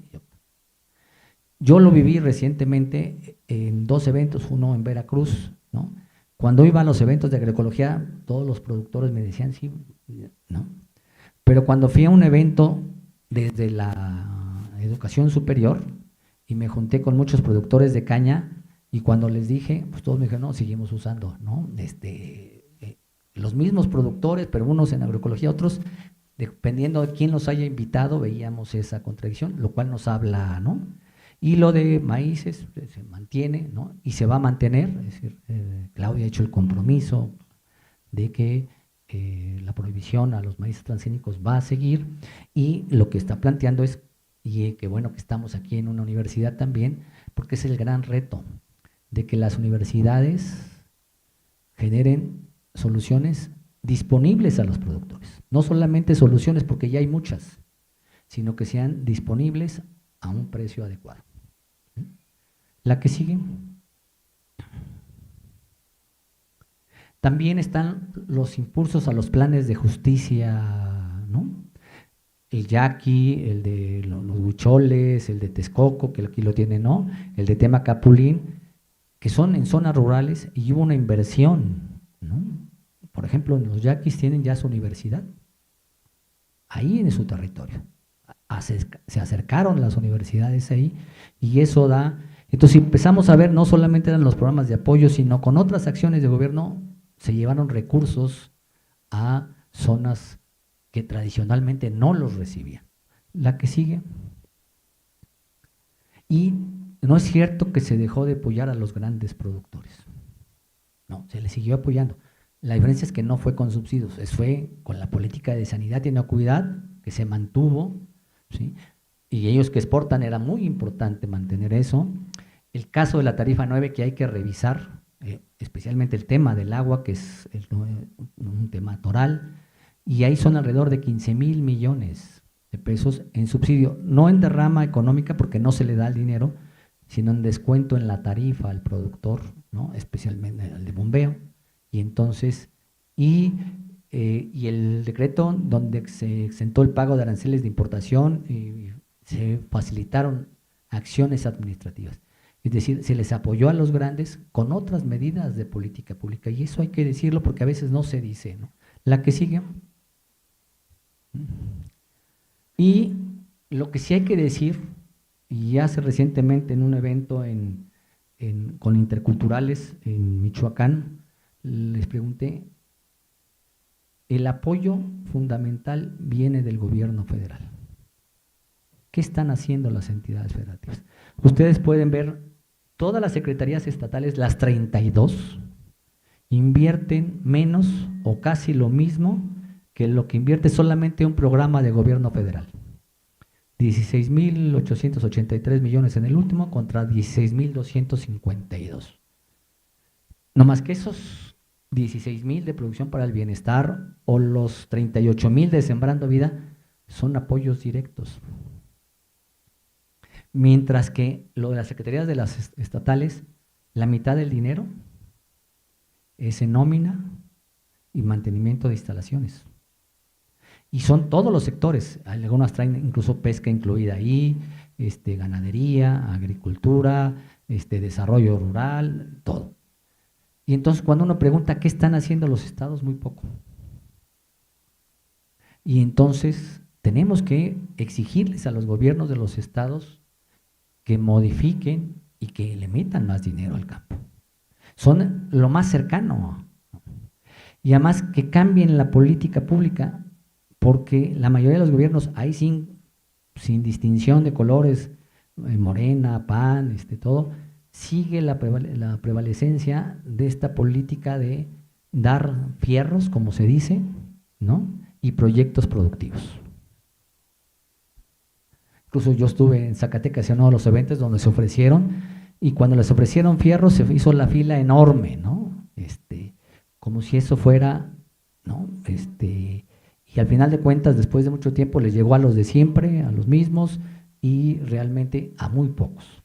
yo lo viví recientemente en 2 eventos, uno en Veracruz, ¿no? Cuando iba a los eventos de agroecología, todos los productores me decían sí, ¿no? Pero cuando fui a un evento desde la educación superior y me junté con muchos productores de caña y cuando les dije, pues todos me dijeron, no, seguimos usando, ¿no? Los mismos productores, pero unos en agroecología, otros, dependiendo de quién los haya invitado, veíamos esa contradicción, lo cual nos habla, ¿no? Y lo de maíces se mantiene, ¿no? Y se va a mantener, es decir, Claudia ha hecho el compromiso de que la prohibición a los maíces transgénicos va a seguir y lo que está planteando es, y qué bueno que estamos aquí en una universidad también, porque es el gran reto de que las universidades generen soluciones disponibles a los productores, no solamente soluciones porque ya hay muchas, sino que sean disponibles a un precio adecuado. La que sigue. También están los impulsos a los planes de justicia, ¿no? El yaqui, el de los huicholes, el de Texcoco, que aquí lo tienen, ¿no? El de Temacapulín, que son en zonas rurales y hubo una inversión, ¿no? Por ejemplo, en los yaquis tienen ya su universidad, ahí en su territorio. Se acercaron las universidades ahí y eso da. Entonces, si empezamos a ver, no solamente eran los programas de apoyo, sino con otras acciones de gobierno, se llevaron recursos a zonas que tradicionalmente no los recibían. La que sigue. Y no es cierto que se dejó de apoyar a los grandes productores. No, se les siguió apoyando. La diferencia es que no fue con subsidios, fue con la política de sanidad y inocuidad que se mantuvo, ¿sí? Y ellos que exportan era muy importante mantener eso. El caso de la tarifa 9 que hay que revisar, especialmente el tema del agua, que es un tema toral, y ahí son alrededor de 15,000 millones de pesos en subsidio, no en derrama económica porque no se le da el dinero, sino en descuento en la tarifa al productor, ¿no? Especialmente al de bombeo, y entonces, y el decreto donde se exentó el pago de aranceles de importación y se facilitaron acciones administrativas. Es decir, se les apoyó a los grandes con otras medidas de política pública y eso hay que decirlo porque a veces no se dice, ¿no? La que sigue. Y lo que sí hay que decir, y hace recientemente en un evento con interculturales en Michoacán, les pregunté, el apoyo fundamental viene del gobierno federal. ¿Qué están haciendo las entidades federativas? Ustedes pueden ver, todas las secretarías estatales, las 32, invierten menos o casi lo mismo que lo que invierte solamente un programa de gobierno federal. 16,883 millones en el último contra 16,252. No más que esos 16,000 de producción para el bienestar o los 38,000 de Sembrando Vida son apoyos directos. Mientras que lo de las secretarías de las estatales, la mitad del dinero es en nómina y mantenimiento de instalaciones. Y son todos los sectores, algunas traen incluso pesca incluida ahí, ganadería, agricultura, desarrollo rural, todo. Y entonces cuando uno pregunta qué están haciendo los estados, muy poco. Y entonces tenemos que exigirles a los gobiernos de los estados que modifiquen y que le metan más dinero al campo. Son lo más cercano. Y además que cambien la política pública, porque la mayoría de los gobiernos, ahí sin distinción de colores, Morena, PAN, todo, sigue la prevalecencia de esta política de dar fierros, como se dice, ¿no? Y proyectos productivos. Incluso yo estuve en Zacatecas en uno de los eventos donde se ofrecieron, y cuando les ofrecieron fierros se hizo la fila enorme, ¿no? Como si eso fuera, ¿no? Y al final de cuentas, después de mucho tiempo, les llegó a los de siempre, a los mismos, y realmente a muy pocos.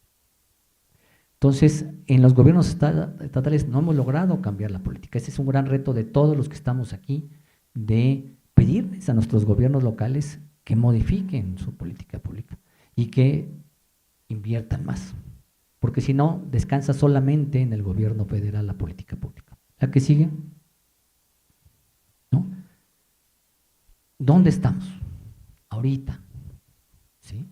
Entonces, en los gobiernos estatales no hemos logrado cambiar la política. Ese es un gran reto de todos los que estamos aquí, de pedirles a nuestros gobiernos locales que modifiquen su política pública y que inviertan más. Porque si no, descansa solamente en el gobierno federal la política pública. ¿La que sigue? ¿No? ¿Dónde estamos ahorita? ¿Sí?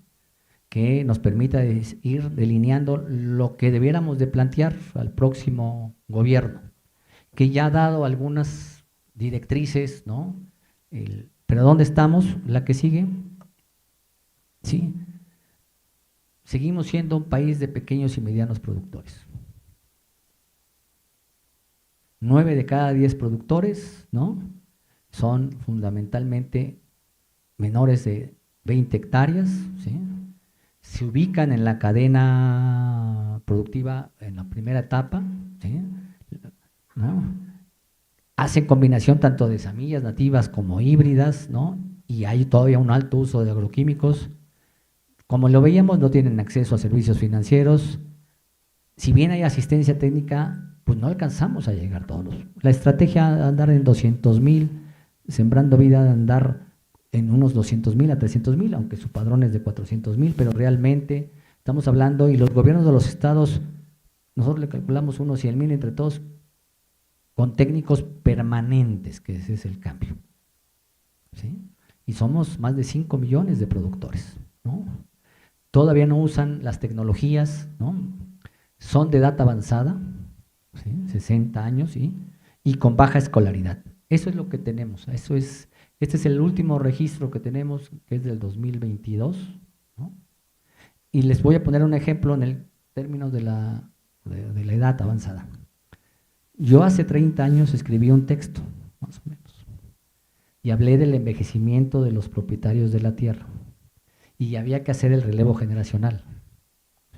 Que nos permita ir delineando lo que debiéramos de plantear al próximo gobierno, que ya ha dado algunas directrices, ¿no? Pero ¿dónde estamos? La que sigue, ¿sí? Seguimos siendo un país de pequeños y medianos productores. 9 de cada 10 productores, ¿no? Son fundamentalmente menores de 20 hectáreas, ¿sí? Se ubican en la cadena productiva en la primera etapa, ¿sí? ¿No? Hacen combinación tanto de semillas nativas como híbridas, ¿no? Y hay todavía un alto uso de agroquímicos. Como lo veíamos, no tienen acceso a servicios financieros. Si bien hay asistencia técnica, pues no alcanzamos a llegar todos. La estrategia de andar en 200,000, Sembrando Vida de andar en unos 200,000 a 300,000, aunque su padrón es de 400,000, pero realmente estamos hablando, y los gobiernos de los estados, nosotros le calculamos unos 100,000 entre todos, con técnicos permanentes, que ese es el cambio, ¿sí? Y somos más de 5 millones de productores, ¿no? Todavía no usan las tecnologías, ¿no? Son de edad avanzada, ¿sí? 60 años, ¿sí? Y con baja escolaridad. Eso es lo que tenemos, este es el último registro que tenemos, que es del 2022, ¿no? Y les voy a poner un ejemplo en el término de la edad avanzada. Yo hace 30 años escribí un texto, más o menos, y hablé del envejecimiento de los propietarios de la tierra, y había que hacer el relevo generacional.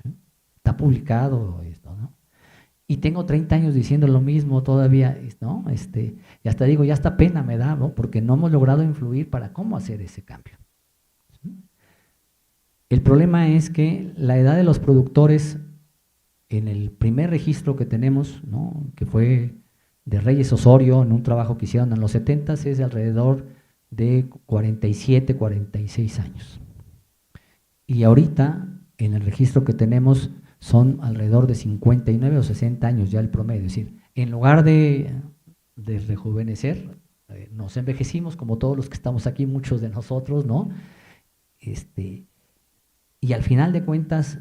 ¿Sí? Está publicado esto, ¿no? Y tengo 30 años diciendo lo mismo todavía, ¿no? Y hasta digo, ya hasta pena me da, ¿no? Porque no hemos logrado influir para cómo hacer ese cambio. ¿Sí? El problema es que la edad de los productores, en el primer registro que tenemos, ¿no? Que fue de Reyes Osorio, en un trabajo que hicieron en los 70s, es de alrededor de 47, 46 años. Y ahorita, en el registro que tenemos, son alrededor de 59 o 60 años ya el promedio. Es decir, en lugar de rejuvenecer, nos envejecimos como todos los que estamos aquí, muchos de nosotros, ¿no? Y al final de cuentas,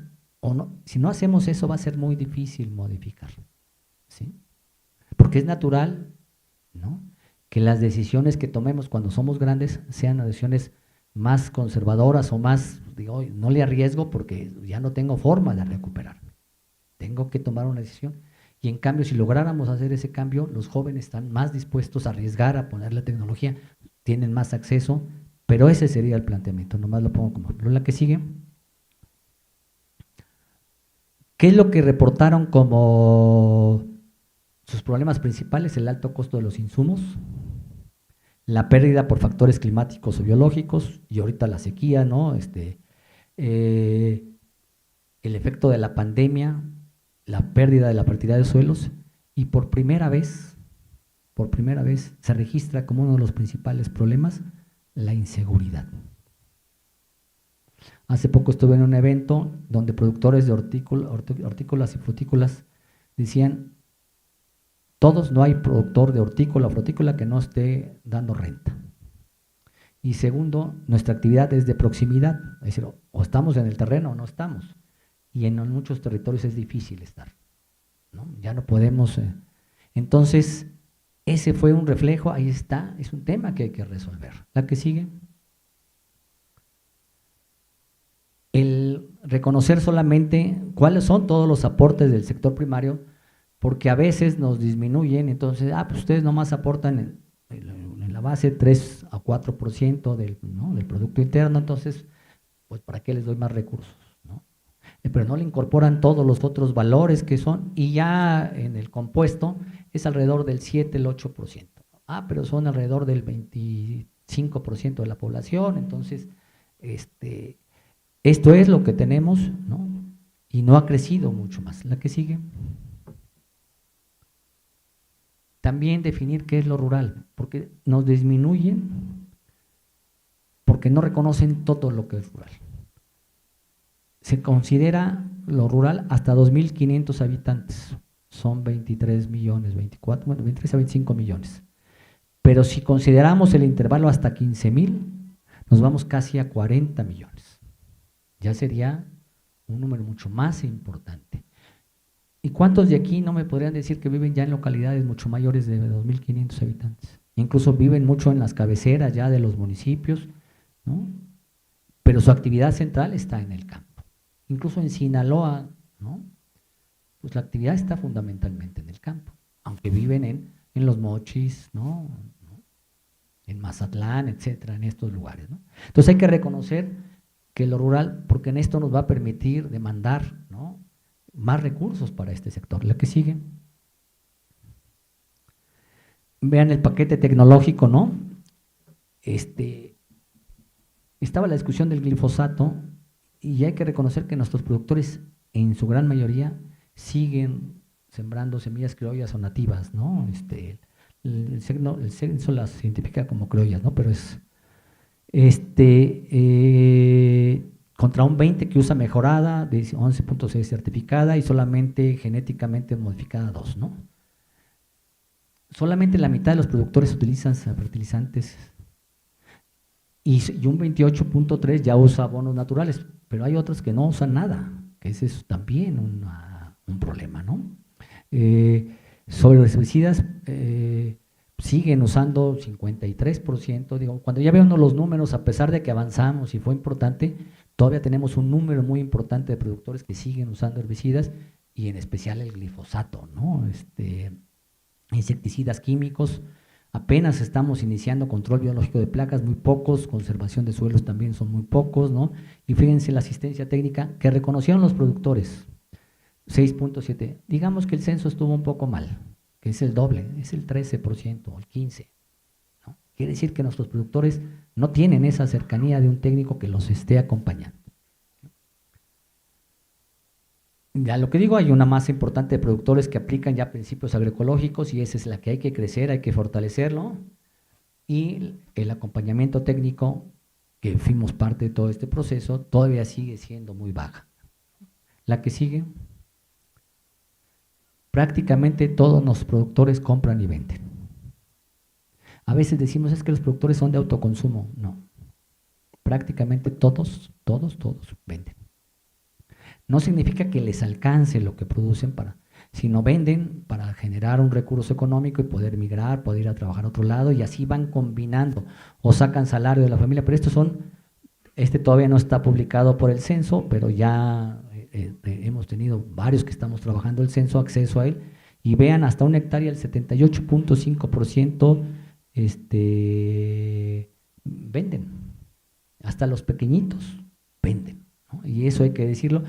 si no hacemos eso, va a ser muy difícil modificar, ¿sí? Porque es natural, ¿no?, que las decisiones que tomemos cuando somos grandes sean decisiones más conservadoras o más, digo, no le arriesgo porque ya no tengo forma de recuperar. Tengo que tomar una decisión. Y en cambio, si lográramos hacer ese cambio, los jóvenes están más dispuestos a arriesgar, a poner la tecnología, tienen más acceso, pero ese sería el planteamiento, nomás lo pongo como ejemplo. La que sigue. ¿Qué es lo que reportaron como sus problemas principales? El alto costo de los insumos, la pérdida por factores climáticos o biológicos, y ahorita la sequía, ¿no? El efecto de la pandemia, la pérdida de la fertilidad de suelos, y por primera vez se registra como uno de los principales problemas la inseguridad. Hace poco estuve en un evento donde productores de hortícolas y frutícolas decían: no hay productor de hortícola o frutícola que no esté dando renta. Y segundo, nuestra actividad es de proximidad, es decir, o estamos en el terreno o no estamos. Y en muchos territorios es difícil estar, ¿no? Ya no podemos. Entonces, ese fue un reflejo, ahí está, es un tema que hay que resolver. La que sigue. El reconocer solamente cuáles son todos los aportes del sector primario, porque a veces nos disminuyen, entonces, pues ustedes nomás aportan en la base 3 a 4% del Producto Interno, entonces, pues ¿para qué les doy más recursos? ¿No? Pero no le incorporan todos los otros valores que son, y ya en el compuesto es alrededor del 7, el 8%. Pero son alrededor del 25% de la población, entonces, esto es lo que tenemos, ¿no? y no ha crecido mucho más. La que sigue. También definir qué es lo rural, porque nos disminuyen, porque no reconocen todo lo que es rural. Se considera lo rural hasta 2.500 habitantes, son 23 millones, 24, bueno, 23 a 25 millones. Pero si consideramos el intervalo hasta 15,000, nos vamos casi a 40 millones. Ya sería un número mucho más importante. ¿Y cuántos de aquí no me podrían decir que viven ya en localidades mucho mayores de 2.500 habitantes? Incluso viven mucho en las cabeceras ya de los municipios, ¿no? Pero su actividad central está en el campo. Incluso en Sinaloa, ¿no? Pues la actividad está fundamentalmente en el campo, aunque viven en Los Mochis, ¿no? En Mazatlán, etcétera, en estos lugares, ¿no? Entonces hay que reconocer que lo rural, porque en esto nos va a permitir demandar, ¿no?, más recursos para este sector. La que sigue. Vean el paquete tecnológico, ¿no? Estaba la discusión del glifosato y hay que reconocer que nuestros productores, en su gran mayoría, siguen sembrando semillas criollas o nativas, ¿no? El censo las identifica como criollas, ¿no? Pero es contra un 20 que usa mejorada, de 11.6 certificada y solamente genéticamente modificada 2, ¿no? Solamente la mitad de los productores utilizan fertilizantes y un 28.3 ya usa abonos naturales, pero hay otros que no usan nada, que ese es también un problema, ¿no? Sobre los herbicidas, siguen usando 53%, digo, cuando ya veo uno los números, a pesar de que avanzamos y fue importante, todavía tenemos un número muy importante de productores que siguen usando herbicidas y en especial el glifosato, ¿no? Insecticidas químicos, apenas estamos iniciando control biológico de plagas, muy pocos, conservación de suelos también son muy pocos, ¿no? Y fíjense la asistencia técnica que reconocieron los productores, 6.7, digamos que el censo estuvo un poco mal, que es el doble, es el 13% o el 15%, ¿no? Quiere decir que nuestros productores no tienen esa cercanía de un técnico que los esté acompañando. Ya lo que digo, hay una masa importante de productores que aplican ya principios agroecológicos y esa es la que hay que crecer, hay que fortalecerlo, y el acompañamiento técnico, que fuimos parte de todo este proceso, todavía sigue siendo muy baja. La que sigue. Prácticamente todos los productores compran y venden. A veces decimos es que los productores son de autoconsumo. No, prácticamente todos venden. No significa que les alcance lo que producen sino venden para generar un recurso económico y poder migrar, poder ir a trabajar a otro lado y así van combinando o sacan salario de la familia, pero todavía no está publicado por el censo, pero ya hemos tenido varios que estamos trabajando el censo, acceso a él, y vean hasta una hectárea el 78.5% venden, hasta los pequeñitos venden, ¿no? Y eso hay que decirlo,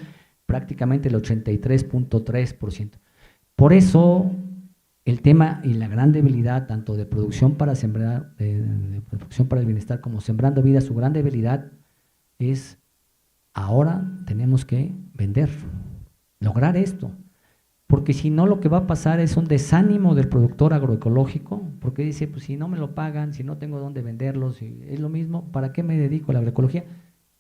prácticamente el 83.3%. Por eso el tema y la gran debilidad tanto de producción para sembrar, de producción para el bienestar como sembrando vida, su gran debilidad es ahora tenemos que vender, lograr esto, porque si no lo que va a pasar es un desánimo del productor agroecológico, porque dice, pues si no me lo pagan, si no tengo dónde venderlos, es lo mismo, ¿para qué me dedico a la agroecología?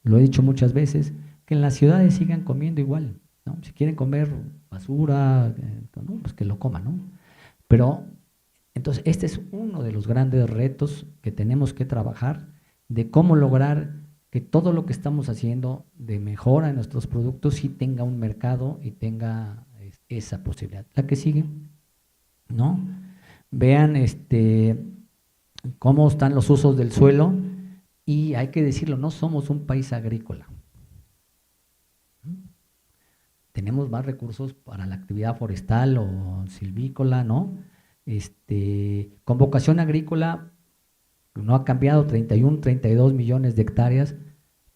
Lo he dicho muchas veces, que en las ciudades sigan comiendo igual, ¿no? Si quieren comer basura, ¿no?, pues que lo coman, ¿no? Pero, entonces, este es uno de los grandes retos que tenemos que trabajar, de cómo lograr que todo lo que estamos haciendo de mejora en nuestros productos sí tenga un mercado y tenga esa posibilidad. La que sigue, ¿no? Vean cómo están los usos del suelo y hay que decirlo, no somos un país agrícola. Tenemos más recursos para la actividad forestal o silvícola, ¿no? Con vocación agrícola no ha cambiado, 31, 32 millones de hectáreas,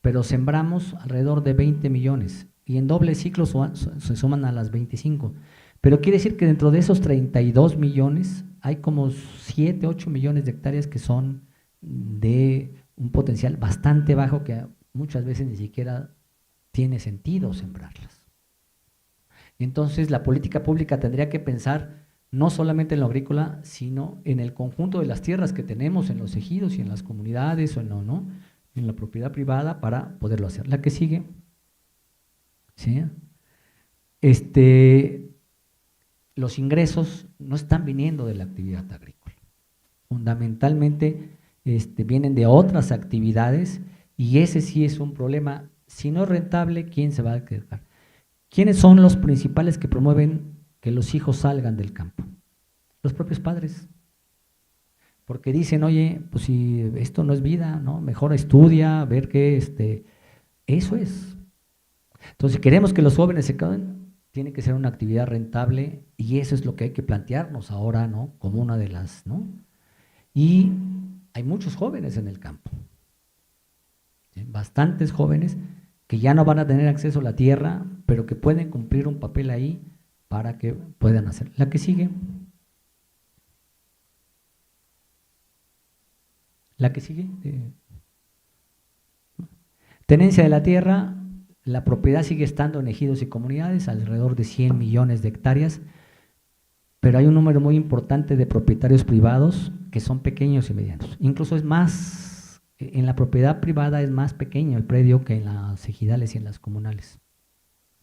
pero sembramos alrededor de 20 millones y en doble ciclo se suman a las 25. Pero quiere decir que dentro de esos 32 millones hay como 7, 8 millones de hectáreas que son de un potencial bastante bajo que muchas veces ni siquiera tiene sentido sembrarlas. Entonces, la política pública tendría que pensar no solamente en lo agrícola, sino en el conjunto de las tierras que tenemos en los ejidos y en las comunidades o en la propiedad privada para poderlo hacer. La que sigue. ¿Sí? Los ingresos no están viniendo de la actividad agrícola. Fundamentalmente vienen de otras actividades y ese sí es un problema. Si no es rentable, ¿quién se va a quedar? ¿Quiénes son los principales que promueven que los hijos salgan del campo? Los propios padres. Porque dicen, oye, pues si esto no es vida, ¿no? Mejor estudia, ver qué, eso es. Entonces, si queremos que los jóvenes se queden, tiene que ser una actividad rentable y eso es lo que hay que plantearnos ahora, ¿no? Como una de las, ¿no? Y hay muchos jóvenes en el campo, ¿sí? Bastantes jóvenes que ya no van a tener acceso a la tierra, pero que pueden cumplir un papel ahí para que puedan hacer. La que sigue. La que sigue. Tenencia de la tierra. La propiedad sigue estando en ejidos y comunidades, alrededor de 100 millones de hectáreas, pero hay un número muy importante de propietarios privados que son pequeños y medianos. Incluso es más, en la propiedad privada es más pequeño el predio que en las ejidales y en las comunales,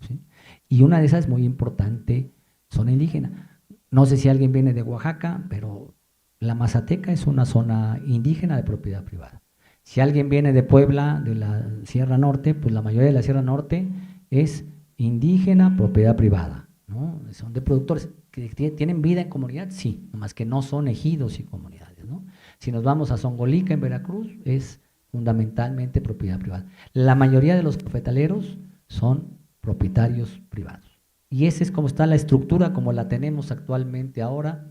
¿sí? Y una de esas muy importante, zona indígena. No sé si alguien viene de Oaxaca, pero la Mazateca es una zona indígena de propiedad privada. Si alguien viene de Puebla, de la Sierra Norte, pues la mayoría de la Sierra Norte es indígena, propiedad privada, ¿no? Son de productores que tienen vida en comunidad, sí, nomás que no son ejidos y comunidades, ¿no? Si nos vamos a Zongolica, en Veracruz, es fundamentalmente propiedad privada. La mayoría de los cafetaleros son propietarios privados. Y esa es como está la estructura, como la tenemos actualmente ahora,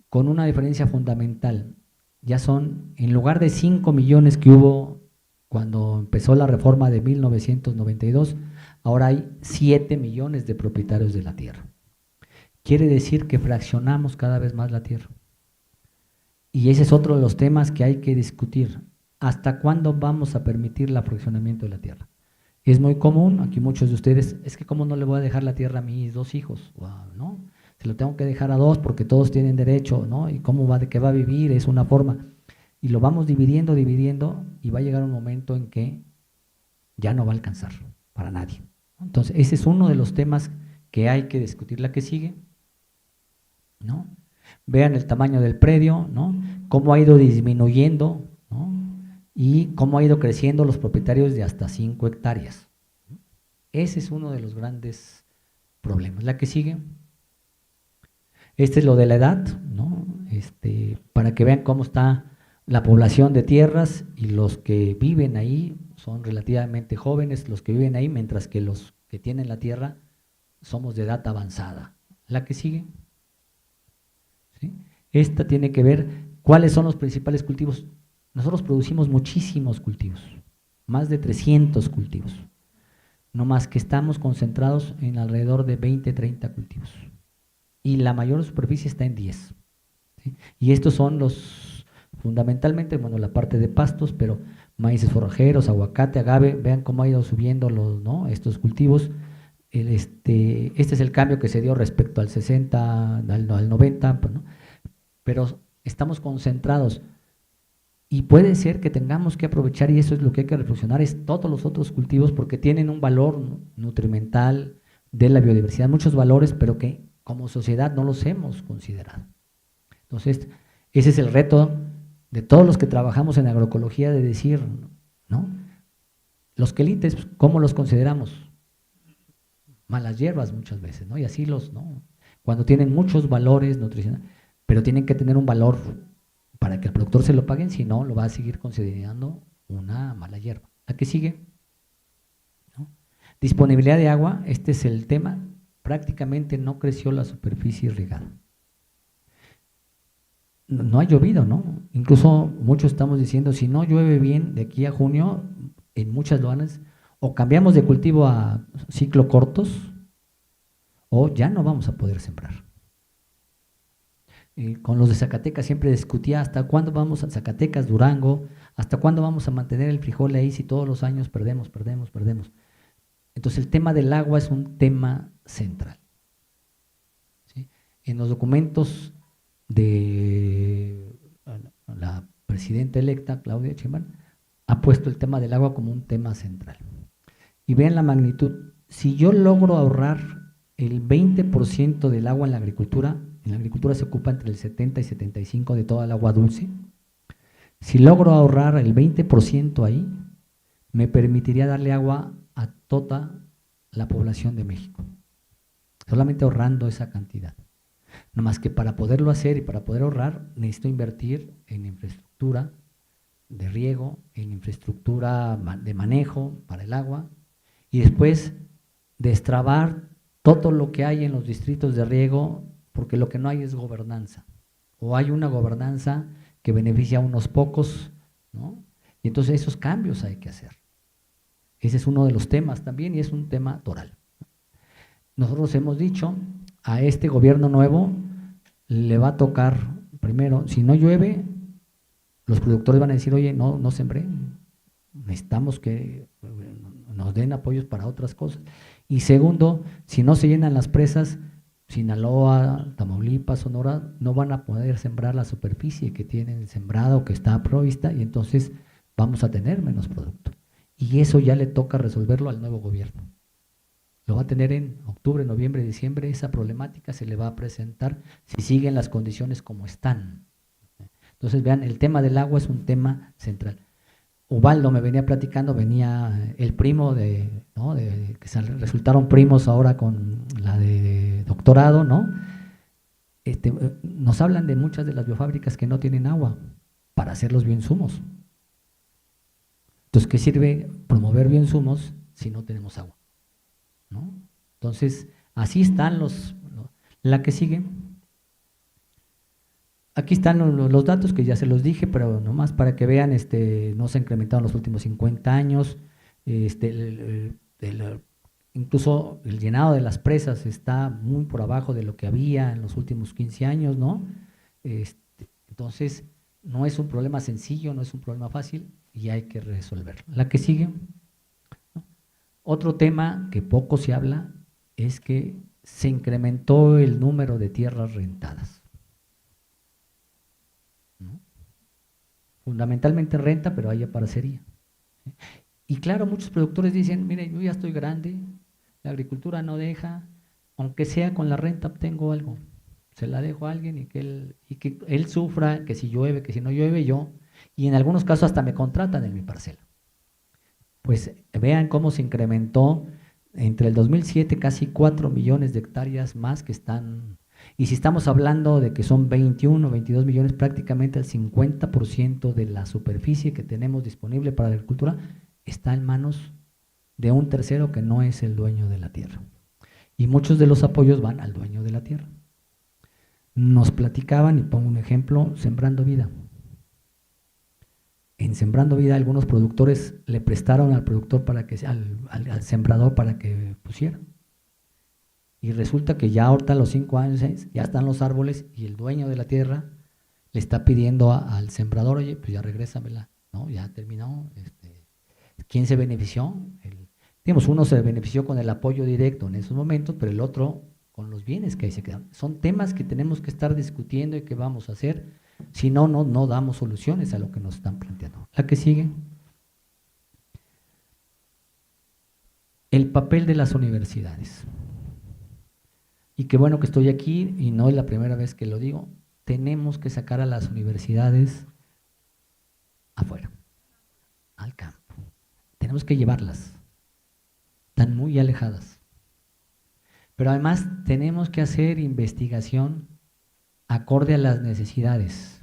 con una diferencia fundamental. Ya son, en lugar de 5 millones que hubo cuando empezó la reforma de 1992, ahora hay 7 millones de propietarios de la tierra. Quiere decir que fraccionamos cada vez más la tierra. Y ese es otro de los temas que hay que discutir. ¿Hasta cuándo vamos a permitir el fraccionamiento de la tierra? Es muy común, aquí muchos de ustedes, es que cómo no le voy a dejar la tierra a mis 2 hijos, ¿no? Se lo tengo que dejar a 2 porque todos tienen derecho, ¿no? Y cómo va de qué va a vivir, es una forma. Y lo vamos dividiendo y va a llegar un momento en que ya no va a alcanzar para nadie. Entonces, ese es uno de los temas que hay que discutir. La que sigue, ¿no? Vean el tamaño del predio, ¿no? Cómo ha ido disminuyendo, ¿no? Y cómo ha ido creciendo los propietarios de hasta 5 hectáreas. Ese es uno de los grandes problemas. La que sigue. Este es lo de la edad, ¿no? Para que vean cómo está la población de tierras y los que viven ahí son relativamente jóvenes, los que viven ahí, mientras que los que tienen la tierra somos de edad avanzada. La que sigue. ¿Sí? Esta tiene que ver cuáles son los principales cultivos. Nosotros producimos muchísimos cultivos, más de 300 cultivos, no más que estamos concentrados en alrededor de 20, 30 cultivos. Y la mayor superficie está en 10. ¿Sí? Y estos son los, fundamentalmente, bueno, la parte de pastos, pero maíces forrajeros, aguacate, agave, vean cómo ha ido subiendo ¿no? estos cultivos. Este es el cambio que se dio respecto al 60, al 90, ¿no? Pero estamos concentrados. Y puede ser que tengamos que aprovechar, y eso es lo que hay que reflexionar, es todos los otros cultivos, porque tienen un valor nutrimental de la biodiversidad, muchos valores, pero que como sociedad no los hemos considerado. Entonces, ese es el reto de todos los que trabajamos en agroecología, de decir, ¿no? Los quelites, ¿cómo los consideramos? Malas hierbas muchas veces, ¿no? Y así ¿no? Cuando tienen muchos valores nutricionales, pero tienen que tener un valor para que el productor se lo paguen, si no, lo va a seguir considerando una mala hierba. ¿La que sigue? ¿No? Disponibilidad de agua, este es el tema. Prácticamente no creció la superficie irrigada. No ha llovido, ¿no? Incluso muchos estamos diciendo, si no llueve bien de aquí a junio, en muchas zonas, o cambiamos de cultivo a ciclo cortos, o ya no vamos a poder sembrar. Con los de Zacatecas siempre discutía hasta cuándo vamos a Zacatecas, Durango, hasta cuándo vamos a mantener el frijol ahí si todos los años perdemos. Entonces el tema del agua es un tema central. En los documentos de la presidenta electa, Claudia Sheinbaum, ha puesto el tema del agua como un tema central. Y vean la magnitud. Si yo logro ahorrar el 20% del agua en la agricultura se ocupa entre el 70 y 75% de toda el agua dulce. Si logro ahorrar el 20% ahí, me permitiría darle agua a toda la población de México, solamente ahorrando esa cantidad. No más que para poderlo hacer y para poder ahorrar, necesito invertir en infraestructura de riego, en infraestructura de manejo para el agua, y después destrabar todo lo que hay en los distritos de riego, porque lo que no hay es gobernanza, o hay una gobernanza que beneficia a unos pocos, ¿no? Y entonces esos cambios hay que hacer. Ese es uno de los temas también y es un tema toral. Nosotros hemos dicho, a este gobierno nuevo le va a tocar, primero, si no llueve, los productores van a decir, oye, no sembré, necesitamos que nos den apoyos para otras cosas. Y segundo, si no se llenan las presas, Sinaloa, Tamaulipas, Sonora, no van a poder sembrar la superficie que tienen sembrada o que está provista, y entonces vamos a tener menos producto. Y eso ya le toca resolverlo al nuevo gobierno. Lo va a tener en octubre, noviembre, diciembre, esa problemática se le va a presentar si siguen las condiciones como están. Entonces, vean, el tema del agua es un tema central. Ubaldo me venía platicando, venía el primo ¿no? que resultaron primos ahora con la de doctorado, ¿no? Nos hablan de muchas de las biofábricas que no tienen agua para hacer los bioinsumos. Entonces, ¿qué sirve promover bioinsumos si no tenemos agua? ¿No? Entonces, así están la que sigue. Aquí están los datos que ya se los dije, pero nomás para que vean, no se ha incrementado en los últimos 50 años, incluso el llenado de las presas está muy por abajo de lo que había en los últimos 15 años, ¿no? Entonces, no es un problema sencillo, no es un problema fácil y hay que resolverlo. La que sigue. Otro tema que poco se habla es que se incrementó el número de tierras rentadas. ¿No? Fundamentalmente renta, pero hay aparecería. Y claro, muchos productores dicen, mire, yo ya estoy grande, la agricultura no deja, aunque sea con la renta obtengo algo, se la dejo a alguien y que él sufra, que si llueve, que si no llueve yo, y en algunos casos hasta me contratan en mi parcela. Pues vean cómo se incrementó entre el 2007 casi 4 millones de hectáreas más que están, y si estamos hablando de que son 21 o 22 millones, prácticamente el 50% de la superficie que tenemos disponible para la agricultura está en manos de un tercero que no es el dueño de la tierra. Y muchos de los apoyos van al dueño de la tierra. Nos platicaban, y pongo un ejemplo, Sembrando Vida. En Sembrando Vida algunos productores le prestaron al productor al sembrador para que pusiera. Y resulta que ya ahorita a los 5 años ya están los árboles y el dueño de la tierra le está pidiendo al sembrador, oye, pues ya regrésamela, ¿no? Ya terminó. ¿Quién se benefició? Digamos, uno se benefició con el apoyo directo en esos momentos, pero el otro con los bienes que ahí se quedan. Son temas que tenemos que estar discutiendo y que vamos a hacer. Si no, no damos soluciones a lo que nos están planteando. La que sigue. El papel de las universidades. Y qué bueno que estoy aquí, y no es la primera vez que lo digo, tenemos que sacar a las universidades afuera, al campo. Tenemos que llevarlas. Están muy alejadas. Pero además tenemos que hacer investigación acorde a las necesidades.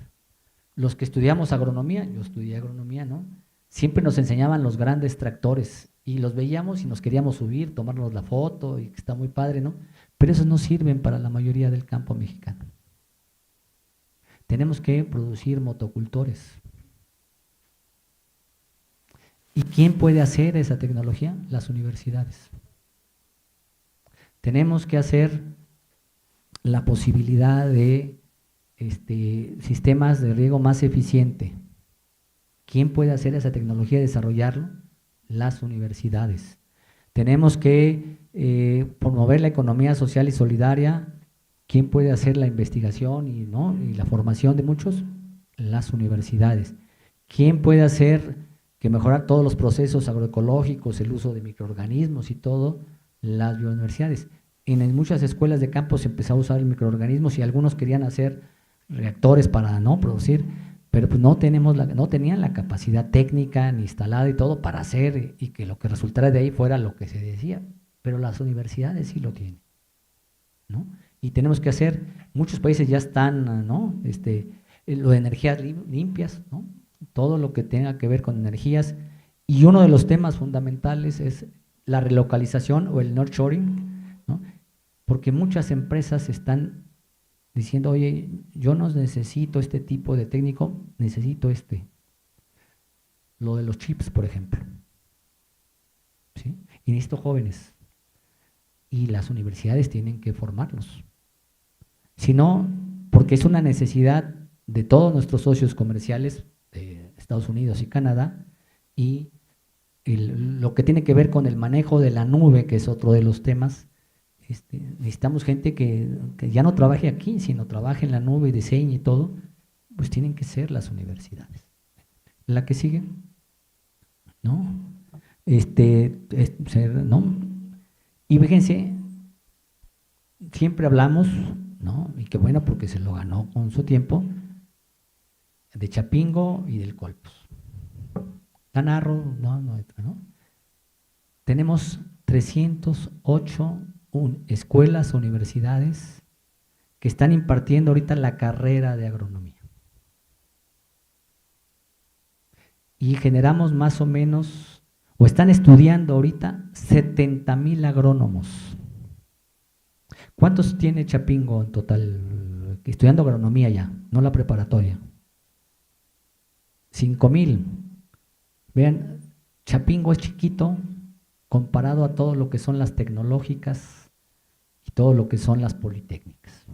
Los que estudiamos agronomía, yo estudié agronomía, ¿no? Siempre nos enseñaban los grandes tractores y los veíamos y nos queríamos subir, tomarnos la foto y que está muy padre, ¿no? Pero esos no sirven para la mayoría del campo mexicano. Tenemos que producir motocultores. ¿Y quién puede hacer esa tecnología? Las universidades. Tenemos que hacer la posibilidad de sistemas de riego más eficiente. ¿Quién puede hacer esa tecnología y desarrollarlo? Las universidades. Tenemos que promover la economía social y solidaria ¿Quién puede hacer la investigación y la formación de muchos? Las universidades. ¿Quién puede hacer que mejorar todos los procesos agroecológicos, el uso de microorganismos y todo? Las biouniversidades. En muchas escuelas de campo se empezó a usar microorganismos y algunos querían hacer reactores para producir, pero pues no tenían la capacidad técnica ni instalada y todo para hacer y que lo que resultara de ahí fuera lo que se decía. Pero las universidades sí lo tienen, ¿no? Y tenemos que hacer, muchos países ya están, ¿no? Lo de energías limpias, ¿no? Todo lo que tenga que ver con energías. Y uno de los temas fundamentales es la relocalización o el nurturing, ¿no? Porque muchas empresas están diciendo, oye, yo no necesito este tipo de técnico, necesito lo de los chips, por ejemplo, ¿sí? Y necesito jóvenes. Y las universidades tienen que formarlos. Si no, porque es una necesidad de todos nuestros socios comerciales de Estados Unidos y Canadá, y lo que tiene que ver con el manejo de la nube, que es otro de los temas, necesitamos gente que ya no trabaje aquí, sino trabaje en la nube y diseñe y todo, pues tienen que ser las universidades. ¿La que sigue? ¿No? ¿No? Y fíjense, siempre hablamos, ¿no? Y qué bueno porque se lo ganó con su tiempo, de Chapingo y del Colpos. Ganarro, no. Tenemos 308 escuelas, universidades que están impartiendo ahorita la carrera de agronomía. Y generamos más o menos, o están estudiando ahorita 70,000 agrónomos. ¿Cuántos tiene Chapingo en total estudiando agronomía ya, no la preparatoria? 5,000. Vean, Chapingo es chiquito comparado a todo lo que son las tecnológicas y todo lo que son las politécnicas.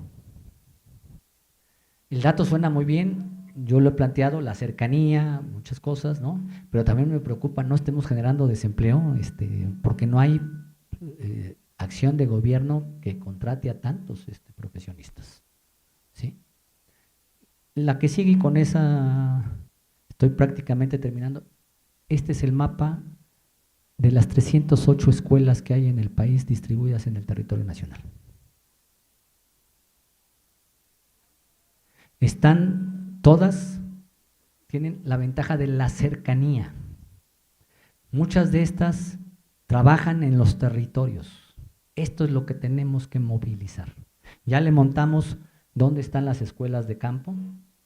El dato suena muy bien, yo lo he planteado, la cercanía, muchas cosas, ¿no? Pero también me preocupa, no estemos generando desempleo, porque no hay acción de gobierno que contrate a tantos profesionistas, ¿sí? La que sigue, y con esa estoy prácticamente terminando. Este es el mapa de las 308 escuelas que hay en el país distribuidas en el territorio nacional. Están todas, tienen la ventaja de la cercanía. Muchas de estas trabajan en los territorios. Esto es lo que tenemos que movilizar. Ya le montamos dónde están las escuelas de campo,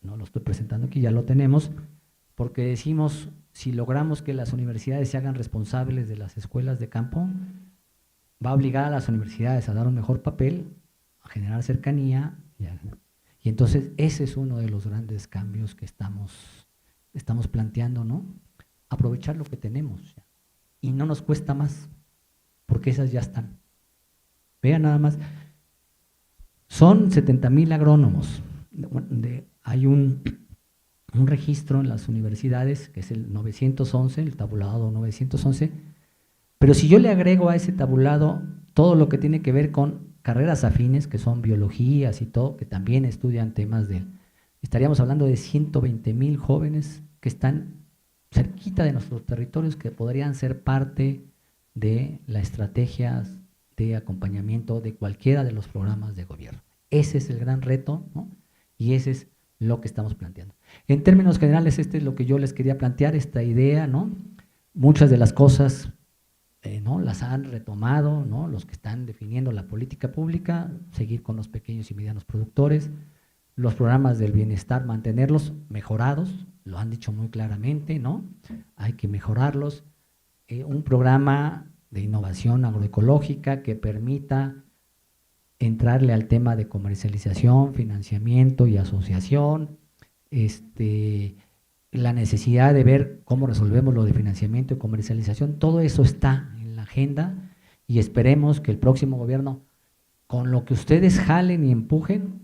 no lo estoy presentando aquí, ya lo tenemos, porque decimos, si logramos que las universidades se hagan responsables de las escuelas de campo, va a obligar a las universidades a dar un mejor papel, a generar cercanía, y entonces ese es uno de los grandes cambios que estamos planteando, ¿no? Aprovechar lo que tenemos, y no nos cuesta más, porque esas ya están. Vean nada más, son 70,000 agrónomos, hay un registro en las universidades, que es el 911, el tabulado 911, pero si yo le agrego a ese tabulado todo lo que tiene que ver con carreras afines, que son biologías y todo, que también estudian temas estaríamos hablando de 120,000 jóvenes que están cerquita de nuestros territorios, que podrían ser parte de las estrategias de acompañamiento de cualquiera de los programas de gobierno. Ese es el gran reto, ¿no? Y ese es lo que estamos planteando. En términos generales, es lo que yo les quería plantear, esta idea, ¿no? Muchas de las cosas, ¿no?, las han retomado, ¿no?, los que están definiendo la política pública, seguir con los pequeños y medianos productores, los programas del bienestar, mantenerlos mejorados, lo han dicho muy claramente, ¿no? Hay que mejorarlos. Un programa de innovación agroecológica que permita entrarle al tema de comercialización, financiamiento y asociación, la necesidad de ver cómo resolvemos lo de financiamiento y comercialización, todo eso está en la agenda y esperemos que el próximo gobierno, con lo que ustedes jalen y empujen,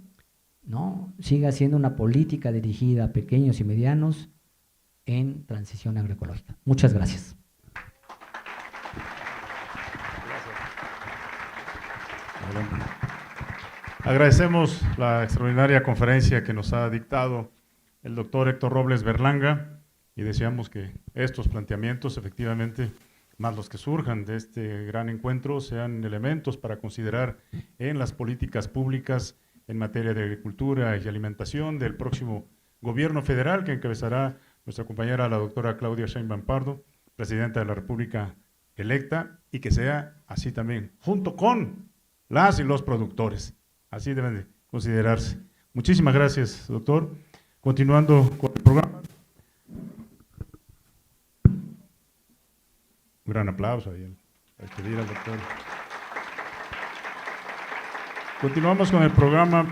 ¿no?, siga siendo una política dirigida a pequeños y medianos en transición agroecológica. Muchas gracias. Agradecemos la extraordinaria conferencia que nos ha dictado el doctor Héctor Robles Berlanga y deseamos que estos planteamientos, efectivamente, más los que surjan de este gran encuentro, sean elementos para considerar en las políticas públicas en materia de agricultura y alimentación del próximo gobierno federal que encabezará nuestra compañera la doctora Claudia Sheinbaum Pardo, presidenta de la República electa, y que sea así también, junto con las y los productores. Así deben de considerarse. Muchísimas gracias, doctor. Continuando con el programa. Un gran aplauso ahí al pedir al doctor. Continuamos con el programa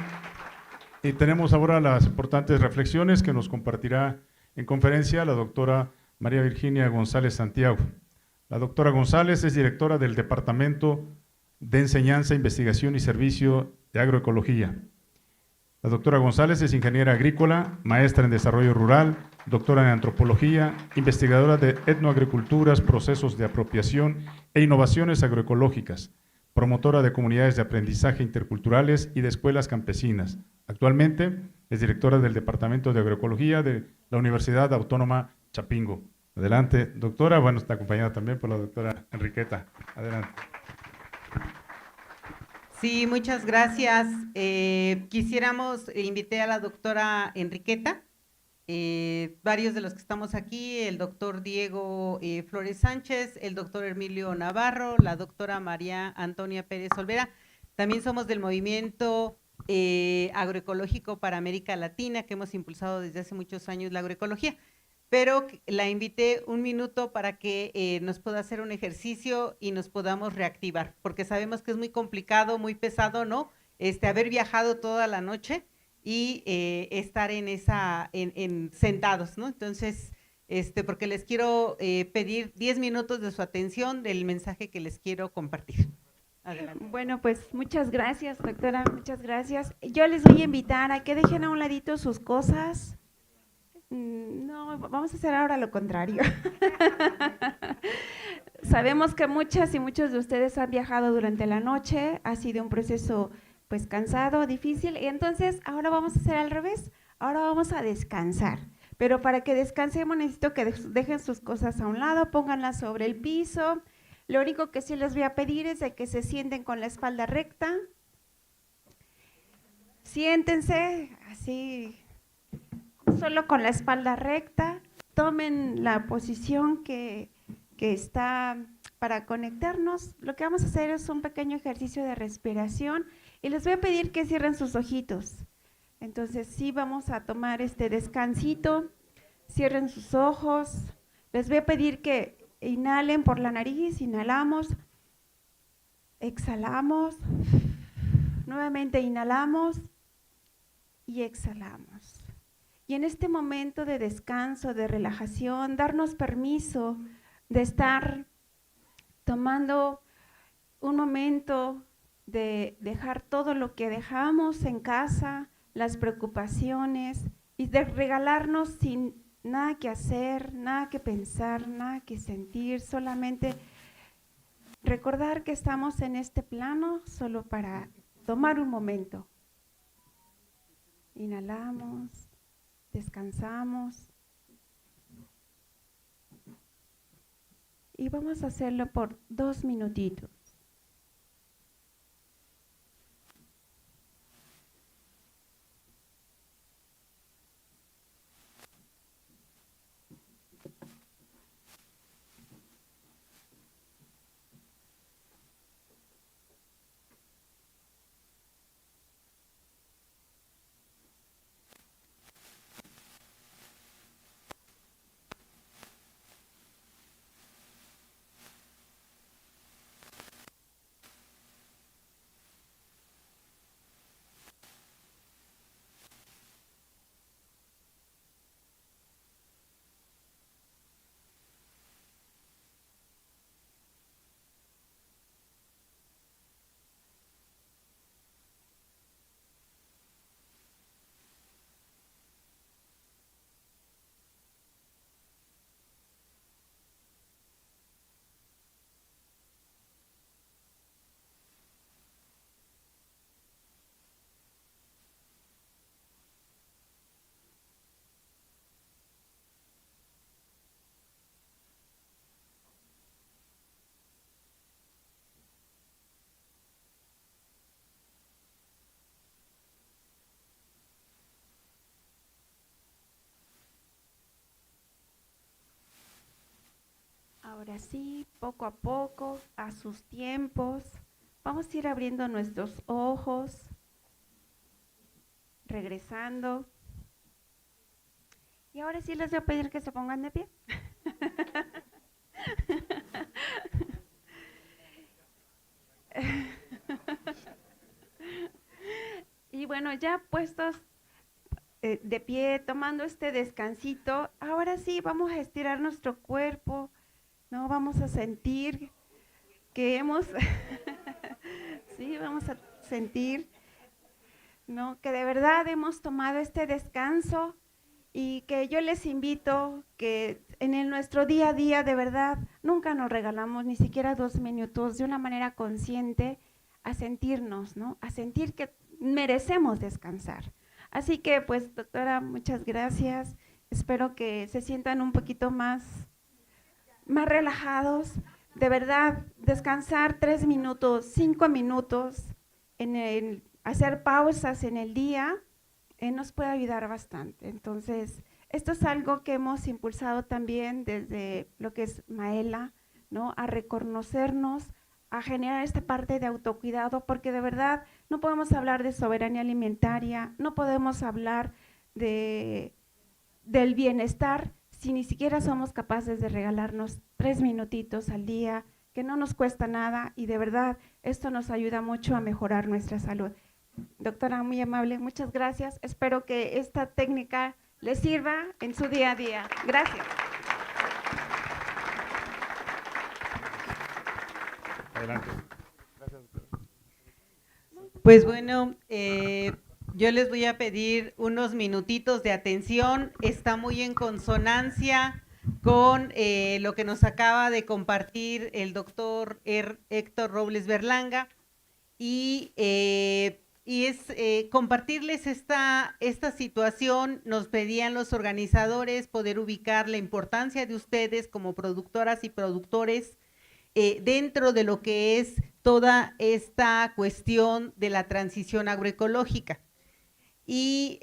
y tenemos ahora las importantes reflexiones que nos compartirá en conferencia la doctora María Virginia González Santiago. La doctora González es directora del Departamento de Enseñanza, Investigación y Servicio de Agroecología. La doctora González es ingeniera agrícola, maestra en desarrollo rural, doctora en antropología, investigadora de etnoagriculturas, procesos de apropiación e innovaciones agroecológicas, promotora de comunidades de aprendizaje interculturales y de escuelas campesinas. Actualmente es directora del Departamento de Agroecología de la Universidad Autónoma Chapingo. Adelante, doctora. Bueno, está acompañada también por la doctora Enriqueta. Adelante. Sí, muchas gracias. Invité a la doctora Enriqueta, varios de los que estamos aquí, el doctor Diego Flores Sánchez, el doctor Emilio Navarro, la doctora María Antonia Pérez Olvera. También somos del movimiento agroecológico para América Latina, que hemos impulsado desde hace muchos años la agroecología. Pero la invité un minuto para que nos pueda hacer un ejercicio y nos podamos reactivar, porque sabemos que es muy complicado, muy pesado, ¿no? Haber viajado toda la noche y estar sentados, ¿no? Entonces, porque les quiero pedir 10 minutos de su atención del mensaje que les quiero compartir. Adelante. Bueno, pues muchas gracias, doctora, muchas gracias. Yo les voy a invitar a que dejen a un ladito sus cosas. No, vamos a hacer ahora lo contrario. Sabemos que muchas y muchos de ustedes han viajado durante la noche, ha sido un proceso pues cansado, difícil, y entonces ahora vamos a hacer al revés, ahora vamos a descansar. Pero para que descansemos necesito que dejen sus cosas a un lado, pónganlas sobre el piso. Lo único que sí les voy a pedir es de que se sienten con la espalda recta. Siéntense así, solo con la espalda recta, tomen la posición que está para conectarnos. Lo que vamos a hacer es un pequeño ejercicio de respiración y les voy a pedir que cierren sus ojitos. Entonces sí vamos a tomar este descansito, cierren sus ojos. Les voy a pedir que inhalen por la nariz, inhalamos, exhalamos, nuevamente inhalamos y exhalamos. Y en este momento de descanso, de relajación, darnos permiso de estar tomando un momento de dejar todo lo que dejamos en casa, las preocupaciones, y de regalarnos sin nada que hacer, nada que pensar, nada que sentir, solamente recordar que estamos en este plano solo para tomar un momento. Inhalamos. Descansamos y vamos a hacerlo por 2 minutitos. Ahora sí, poco a poco, a sus tiempos, vamos a ir abriendo nuestros ojos, regresando. Y ahora sí les voy a pedir que se pongan de pie. Y bueno, ya puestos de pie, tomando este descansito, ahora sí vamos a estirar nuestro cuerpo, ¿no? Vamos a sentir que hemos, sí, vamos a sentir, ¿no? Que de verdad hemos tomado este descanso y que yo les invito que nuestro día a día de verdad nunca nos regalamos ni siquiera 2 minutos de una manera consciente a sentirnos, ¿no? A sentir que merecemos descansar. Así que pues doctora, muchas gracias. Espero que se sientan un poquito más relajados. De verdad, descansar 3 minutos, 5 minutos, hacer pausas en el día, nos puede ayudar bastante. Entonces, esto es algo que hemos impulsado también desde lo que es Maela, ¿no? A reconocernos, a generar esta parte de autocuidado, porque de verdad no podemos hablar de soberanía alimentaria, no podemos hablar del bienestar si ni siquiera somos capaces de regalarnos 3 minutitos al día, que no nos cuesta nada y de verdad esto nos ayuda mucho a mejorar nuestra salud. Doctora, muy amable, muchas gracias. Espero que esta técnica les sirva en su día a día. Gracias. Adelante. Gracias, doctora. Pues bueno, yo les voy a pedir unos minutitos de atención. Está muy en consonancia con lo que nos acaba de compartir el doctor Héctor Robles Berlanga y es compartirles esta situación. Nos pedían los organizadores poder ubicar la importancia de ustedes como productoras y productores dentro de lo que es toda esta cuestión de la transición agroecológica. Y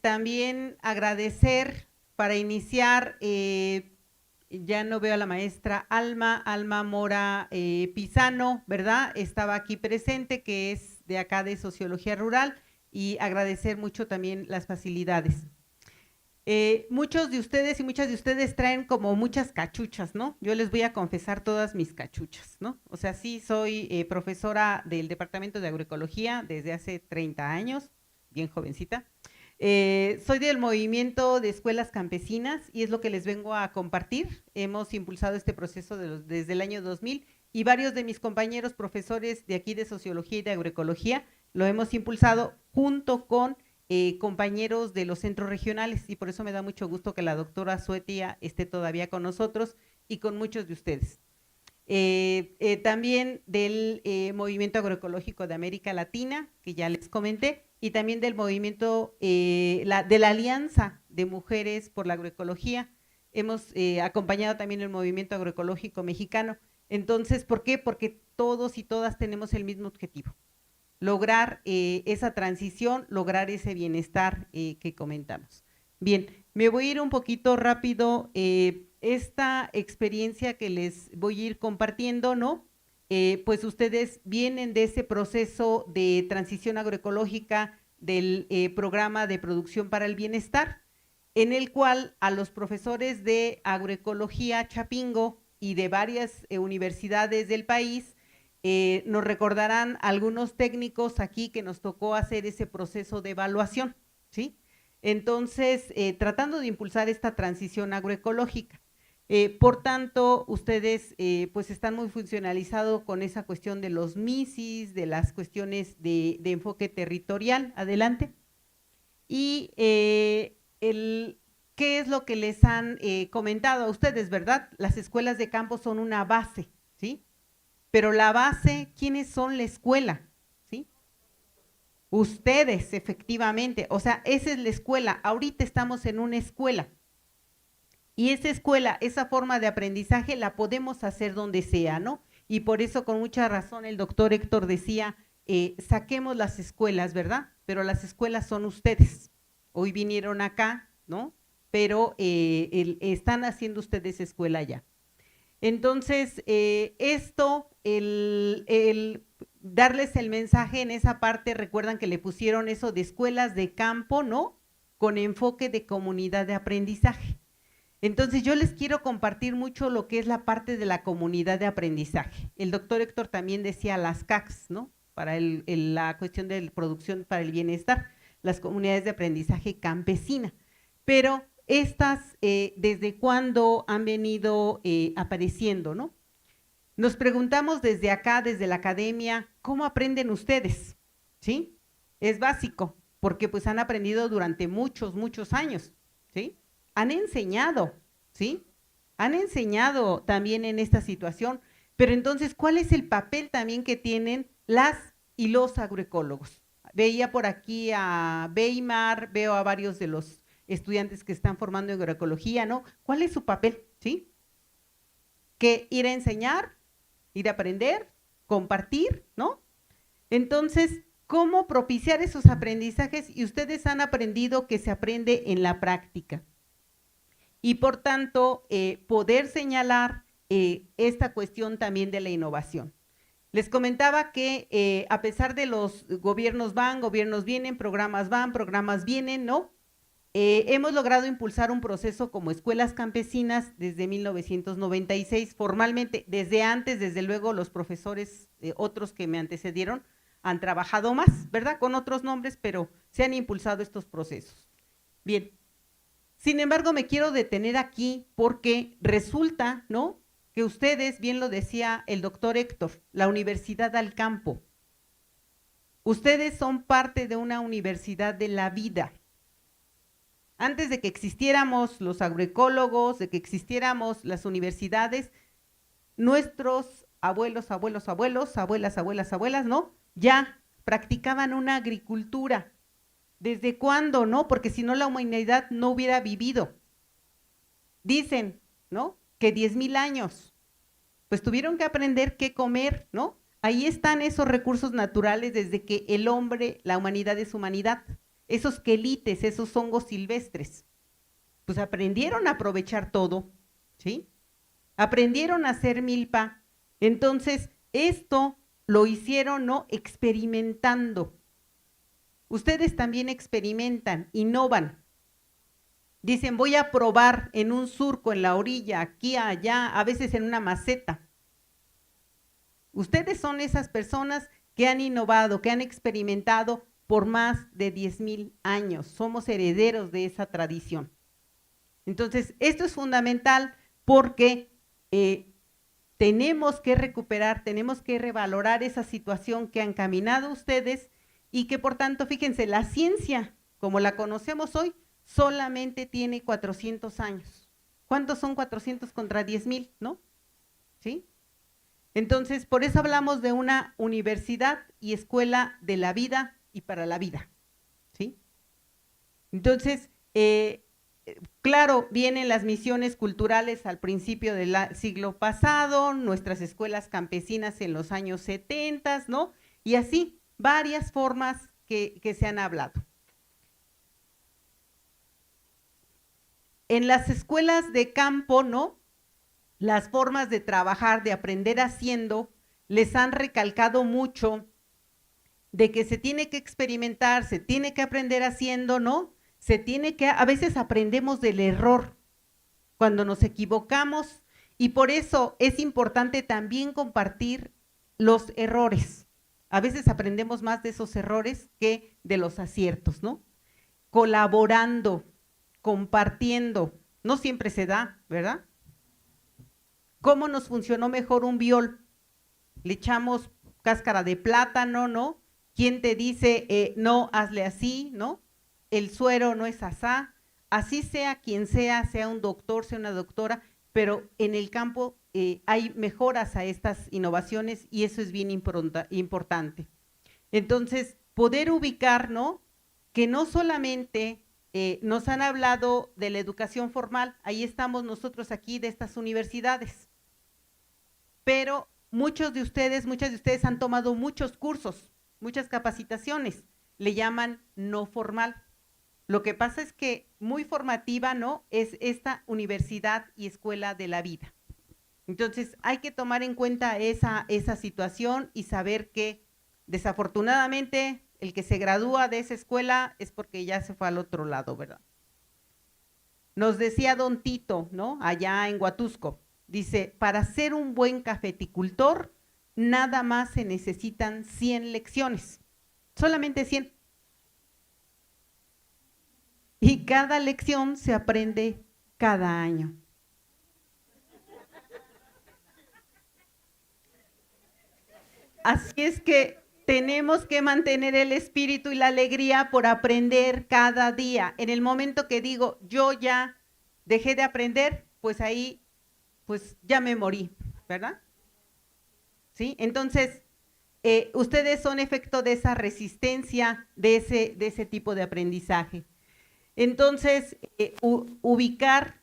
también agradecer para iniciar, ya no veo a la maestra Alma Mora Pisano, ¿verdad? Estaba aquí presente, que es de acá de Sociología Rural, y agradecer mucho también las facilidades. Muchos de ustedes y muchas de ustedes traen como muchas cachuchas, ¿no? Yo les voy a confesar todas mis cachuchas, ¿no? O sea, sí soy profesora del Departamento de Agroecología desde hace 30 años, bien jovencita. Soy del movimiento de escuelas campesinas y es lo que les vengo a compartir. Hemos impulsado este proceso desde el año 2000 y varios de mis compañeros profesores de aquí de Sociología y de Agroecología lo hemos impulsado junto con compañeros de los centros regionales, y por eso me da mucho gusto que la doctora Suetia esté todavía con nosotros y con muchos de ustedes. También del Movimiento Agroecológico de América Latina, que ya les comenté, y también del movimiento de la Alianza de Mujeres por la Agroecología. Hemos acompañado también el Movimiento Agroecológico Mexicano. Entonces, ¿por qué? Porque todos y todas tenemos el mismo objetivo: lograr esa transición, lograr ese bienestar que comentamos. Bien, me voy a ir un poquito rápido. Esta experiencia que les voy a ir compartiendo, ¿no? Pues ustedes vienen de ese proceso de transición agroecológica del programa de producción para el bienestar, en el cual a los profesores de agroecología Chapingo y de varias universidades del país nos recordarán algunos técnicos aquí que nos tocó hacer ese proceso de evaluación, ¿sí? Entonces, tratando de impulsar esta transición agroecológica. Por tanto, ustedes pues están muy funcionalizados con esa cuestión de los MISIS, de las cuestiones de enfoque territorial. Adelante. Y ¿qué es lo que les han comentado a ustedes, verdad? Las escuelas de campo son una base, ¿sí? Pero la base, ¿quiénes son la escuela? ¿Sí? Ustedes, efectivamente. O sea, esa es la escuela. Ahorita estamos en una escuela. Y esa escuela, esa forma de aprendizaje la podemos hacer donde sea, ¿no? Y por eso con mucha razón el doctor Héctor decía, saquemos las escuelas, ¿verdad? Pero las escuelas son ustedes. Hoy vinieron acá, ¿no? Pero están haciendo ustedes escuela ya. Entonces, el darles el mensaje en esa parte, recuerdan que le pusieron eso de escuelas de campo, ¿no? Con enfoque de comunidad de aprendizaje. Entonces, yo les quiero compartir mucho lo que es la parte de la comunidad de aprendizaje. El doctor Héctor también decía las CACs, ¿no? Para la cuestión de la producción para el bienestar, las comunidades de aprendizaje campesina. Pero estas, ¿desde cuándo han venido apareciendo, no? Nos preguntamos desde acá, desde la academia, ¿cómo aprenden ustedes? ¿Sí? Es básico, porque pues han aprendido durante muchos, muchos años, ¿sí? Han enseñado, ¿sí? Han enseñado también en esta situación, pero entonces, ¿cuál es el papel también que tienen las y los agroecólogos? Veía por aquí a Weimar, veo a varios de los estudiantes que están formando en agroecología, ¿no? ¿Cuál es su papel? ¿Sí? Que ir a enseñar, ir a aprender, compartir, ¿no? Entonces, ¿cómo propiciar esos aprendizajes? Y ustedes han aprendido que se aprende en la práctica. Y por tanto, poder señalar esta cuestión también de la innovación. Les comentaba que a pesar de los gobiernos van, gobiernos vienen, programas van, programas vienen, ¿no? Hemos logrado impulsar un proceso como escuelas campesinas desde 1996, formalmente, desde antes, desde luego los profesores, otros que me antecedieron, han trabajado más, ¿verdad? Con otros nombres, pero se han impulsado estos procesos. Bien, sin embargo, me quiero detener aquí porque resulta, ¿no?, que ustedes, bien lo decía el doctor Héctor, la Universidad al Campo, ustedes son parte de una universidad de la vida. Antes de que existiéramos los agroecólogos, de que existiéramos las universidades, nuestros abuelos, abuelas, ¿no? Ya practicaban una agricultura. ¿Desde cuándo, no? Porque si no la humanidad no hubiera vivido. Dicen, ¿no?, que 10,000 años. Pues tuvieron que aprender qué comer, ¿no? Ahí están esos recursos naturales desde que el hombre, la humanidad es humanidad. Esos quelites, esos hongos silvestres, pues aprendieron a aprovechar todo, ¿sí? Aprendieron a hacer milpa. Entonces, esto lo hicieron, ¿no?, experimentando. Ustedes también experimentan, innovan. Dicen, voy a probar en un surco, en la orilla, aquí, allá, a veces en una maceta. Ustedes son esas personas que han innovado, que han experimentado por más de 10,000 años. Somos herederos de esa tradición. Entonces, esto es fundamental porque tenemos que recuperar, tenemos que revalorar esa situación que han caminado ustedes y que por tanto, fíjense, la ciencia, como la conocemos hoy, solamente tiene 400 años. ¿Cuántos son 400 contra 10,000, no? ¿Sí? Entonces, por eso hablamos de una universidad y escuela de la vida y para la vida, ¿sí? Entonces, claro, vienen las misiones culturales al principio del siglo pasado, nuestras escuelas campesinas en los años 70, ¿no? Y así, varias formas que se han hablado. En las escuelas de campo, ¿no?, las formas de trabajar, de aprender haciendo, les han recalcado mucho de que se tiene que experimentar, se tiene que aprender haciendo, ¿no? Se tiene que, a veces aprendemos del error cuando nos equivocamos y por eso es importante también compartir los errores. A veces aprendemos más de esos errores que de los aciertos, ¿no? Colaborando, compartiendo, no siempre se da, ¿verdad? ¿Cómo nos funcionó mejor un biol? Le echamos cáscara de plátano, ¿no? ¿Quién te dice, no, hazle así, ¿no? El suero no es asá. Así sea quien sea un doctor, sea una doctora, pero en el campo hay mejoras a estas innovaciones y eso es bien importante. Entonces, poder ubicar, ¿no?, que no solamente nos han hablado de la educación formal, ahí estamos nosotros aquí de estas universidades, pero muchas de ustedes han tomado muchos cursos, muchas capacitaciones, le llaman no formal. Lo que pasa es que muy formativa, ¿no?, es esta universidad y escuela de la vida. Entonces, hay que tomar en cuenta esa situación y saber que desafortunadamente el que se gradúa de esa escuela es porque ya se fue al otro lado, ¿verdad? Nos decía don Tito, ¿no? Allá en Huatusco, dice, para ser un buen cafeticultor, nada más se necesitan 100 lecciones, solamente 100. Y cada lección se aprende cada año. Así es que tenemos que mantener el espíritu y la alegría por aprender cada día. En el momento que digo, yo ya dejé de aprender, pues ahí, pues ya me morí, ¿verdad? ¿Sí? Entonces, ustedes son efecto de esa resistencia, de ese tipo de aprendizaje. Entonces, ubicar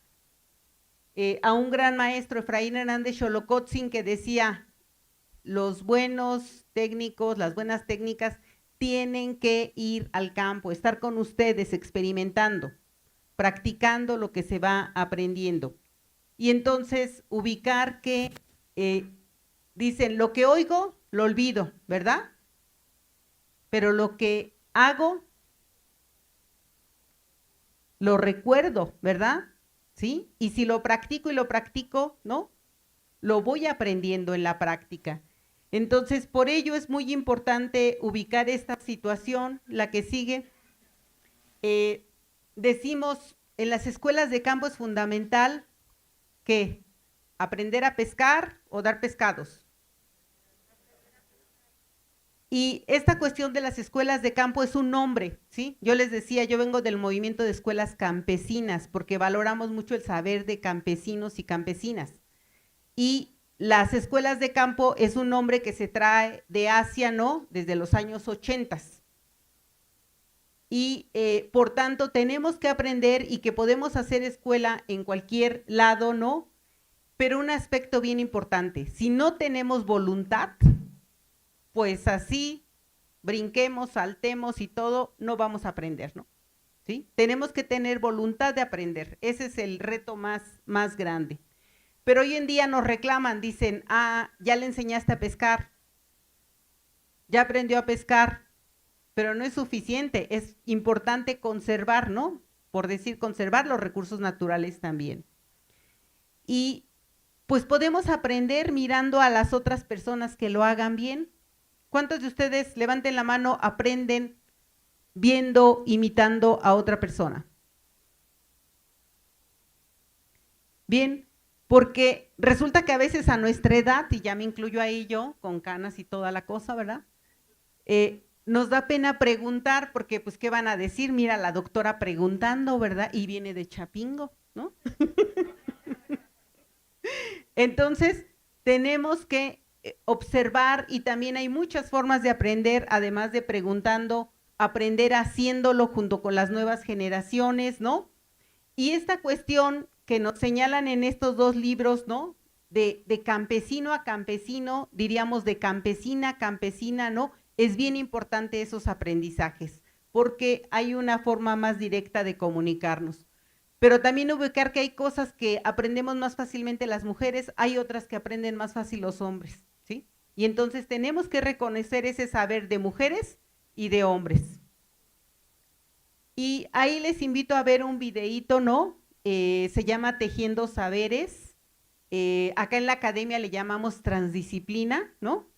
a un gran maestro, Efraín Hernández Xolocotzin, que decía, los buenos técnicos, las buenas técnicas tienen que ir al campo, estar con ustedes experimentando, practicando lo que se va aprendiendo. Y entonces ubicar que dicen, lo que oigo, lo olvido, ¿verdad? Pero lo que hago, lo recuerdo, ¿verdad? ¿Sí? Y si lo practico y lo practico, ¿no? Lo voy aprendiendo en la práctica. Entonces, por ello es muy importante ubicar esta situación, la que sigue. Decimos, en las escuelas de campo es fundamental que aprender a pescar o dar pescados. Y esta cuestión de las escuelas de campo es un nombre, ¿sí? Yo les decía, yo vengo del movimiento de escuelas campesinas, porque valoramos mucho el saber de campesinos y campesinas. Y las escuelas de campo es un nombre que se trae de Asia, ¿no? Desde los años 80. Y por tanto tenemos que aprender y que podemos hacer escuela en cualquier lado, ¿no? Pero un aspecto bien importante, si no tenemos voluntad, pues así brinquemos, saltemos y todo, no vamos a aprender, ¿no? ¿Sí? Tenemos que tener voluntad de aprender, ese es el reto más grande. Pero hoy en día nos reclaman, dicen, ya le enseñaste a pescar, ya aprendió a pescar, pero no es suficiente, es importante conservar, ¿no? Por decir, conservar los recursos naturales también. Y pues podemos aprender mirando a las otras personas que lo hagan bien. ¿Cuántos de ustedes, levanten la mano, aprenden viendo, imitando a otra persona? Bien. Porque resulta que a veces a nuestra edad, y ya me incluyo ahí yo, con canas y toda la cosa, ¿verdad? Nos da pena preguntar, porque pues, ¿qué van a decir? Mira, la doctora preguntando, ¿verdad? Y viene de Chapingo, ¿no? Entonces, tenemos que observar, y también hay muchas formas de aprender, además de preguntando, aprender haciéndolo junto con las nuevas generaciones, ¿no? Y esta cuestión que nos señalan en estos dos libros, ¿no? De campesino a campesino, diríamos de campesina a campesina, ¿no? Es bien importante esos aprendizajes, porque hay una forma más directa de comunicarnos. Pero también ubicar que hay cosas que aprendemos más fácilmente las mujeres, hay otras que aprenden más fácil los hombres, ¿sí? Y entonces tenemos que reconocer ese saber de mujeres y de hombres. Y ahí les invito a ver un videíto, ¿no? Se llama Tejiendo Saberes, acá en la academia le llamamos transdisciplina, ¿no?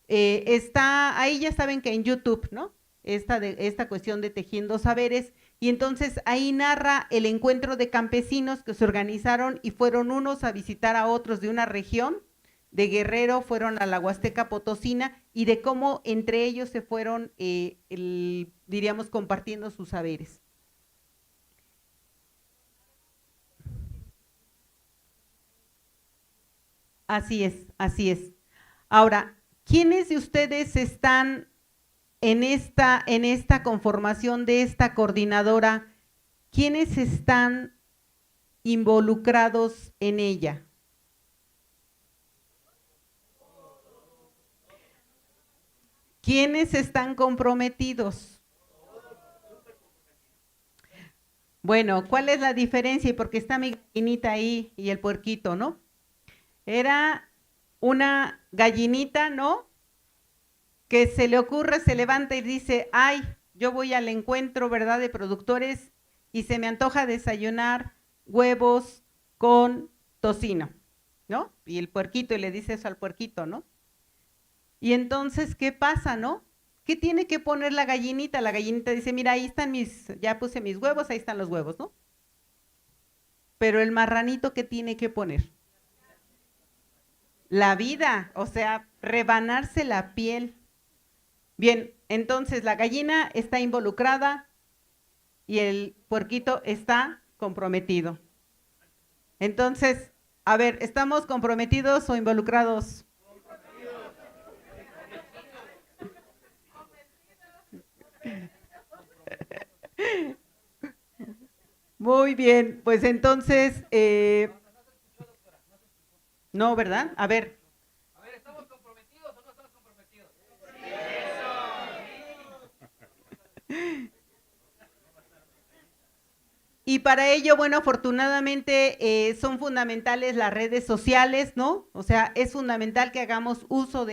Ahí ya saben que en YouTube, ¿no? Esta cuestión de Tejiendo Saberes, y entonces ahí narra el encuentro de campesinos que se organizaron y fueron unos a visitar a otros de una región, de Guerrero fueron a la Huasteca Potosina, y de cómo entre ellos se fueron, diríamos, compartiendo sus saberes. Así es, así es. Ahora, ¿quiénes de ustedes están en esta conformación de esta coordinadora? ¿Quiénes están involucrados en ella? ¿Quiénes están comprometidos? Bueno, ¿cuál es la diferencia? Y porque está mi gallinita ahí y el puerquito, ¿no? Era una gallinita, ¿no? Que se le ocurre, se levanta y dice, ay, yo voy al encuentro, ¿verdad?, de productores y se me antoja desayunar huevos con tocino, ¿no? Y el puerquito, y le dice eso al puerquito, ¿no? Y entonces, ¿qué pasa, no? ¿Qué tiene que poner la gallinita? La gallinita dice, mira, ahí están ya puse mis huevos, ahí están los huevos, ¿no? Pero el marranito, ¿qué tiene que poner? La vida, o sea, rebanarse la piel. Bien, entonces la gallina está involucrada y el puerquito está comprometido. Entonces, a ver, ¿estamos comprometidos o involucrados? Muy bien, pues entonces, no, ¿verdad? A ver, ¿estamos comprometidos o no estamos comprometidos? Y para ello, bueno, afortunadamente son fundamentales las redes sociales, ¿no? O sea, es fundamental que hagamos uso de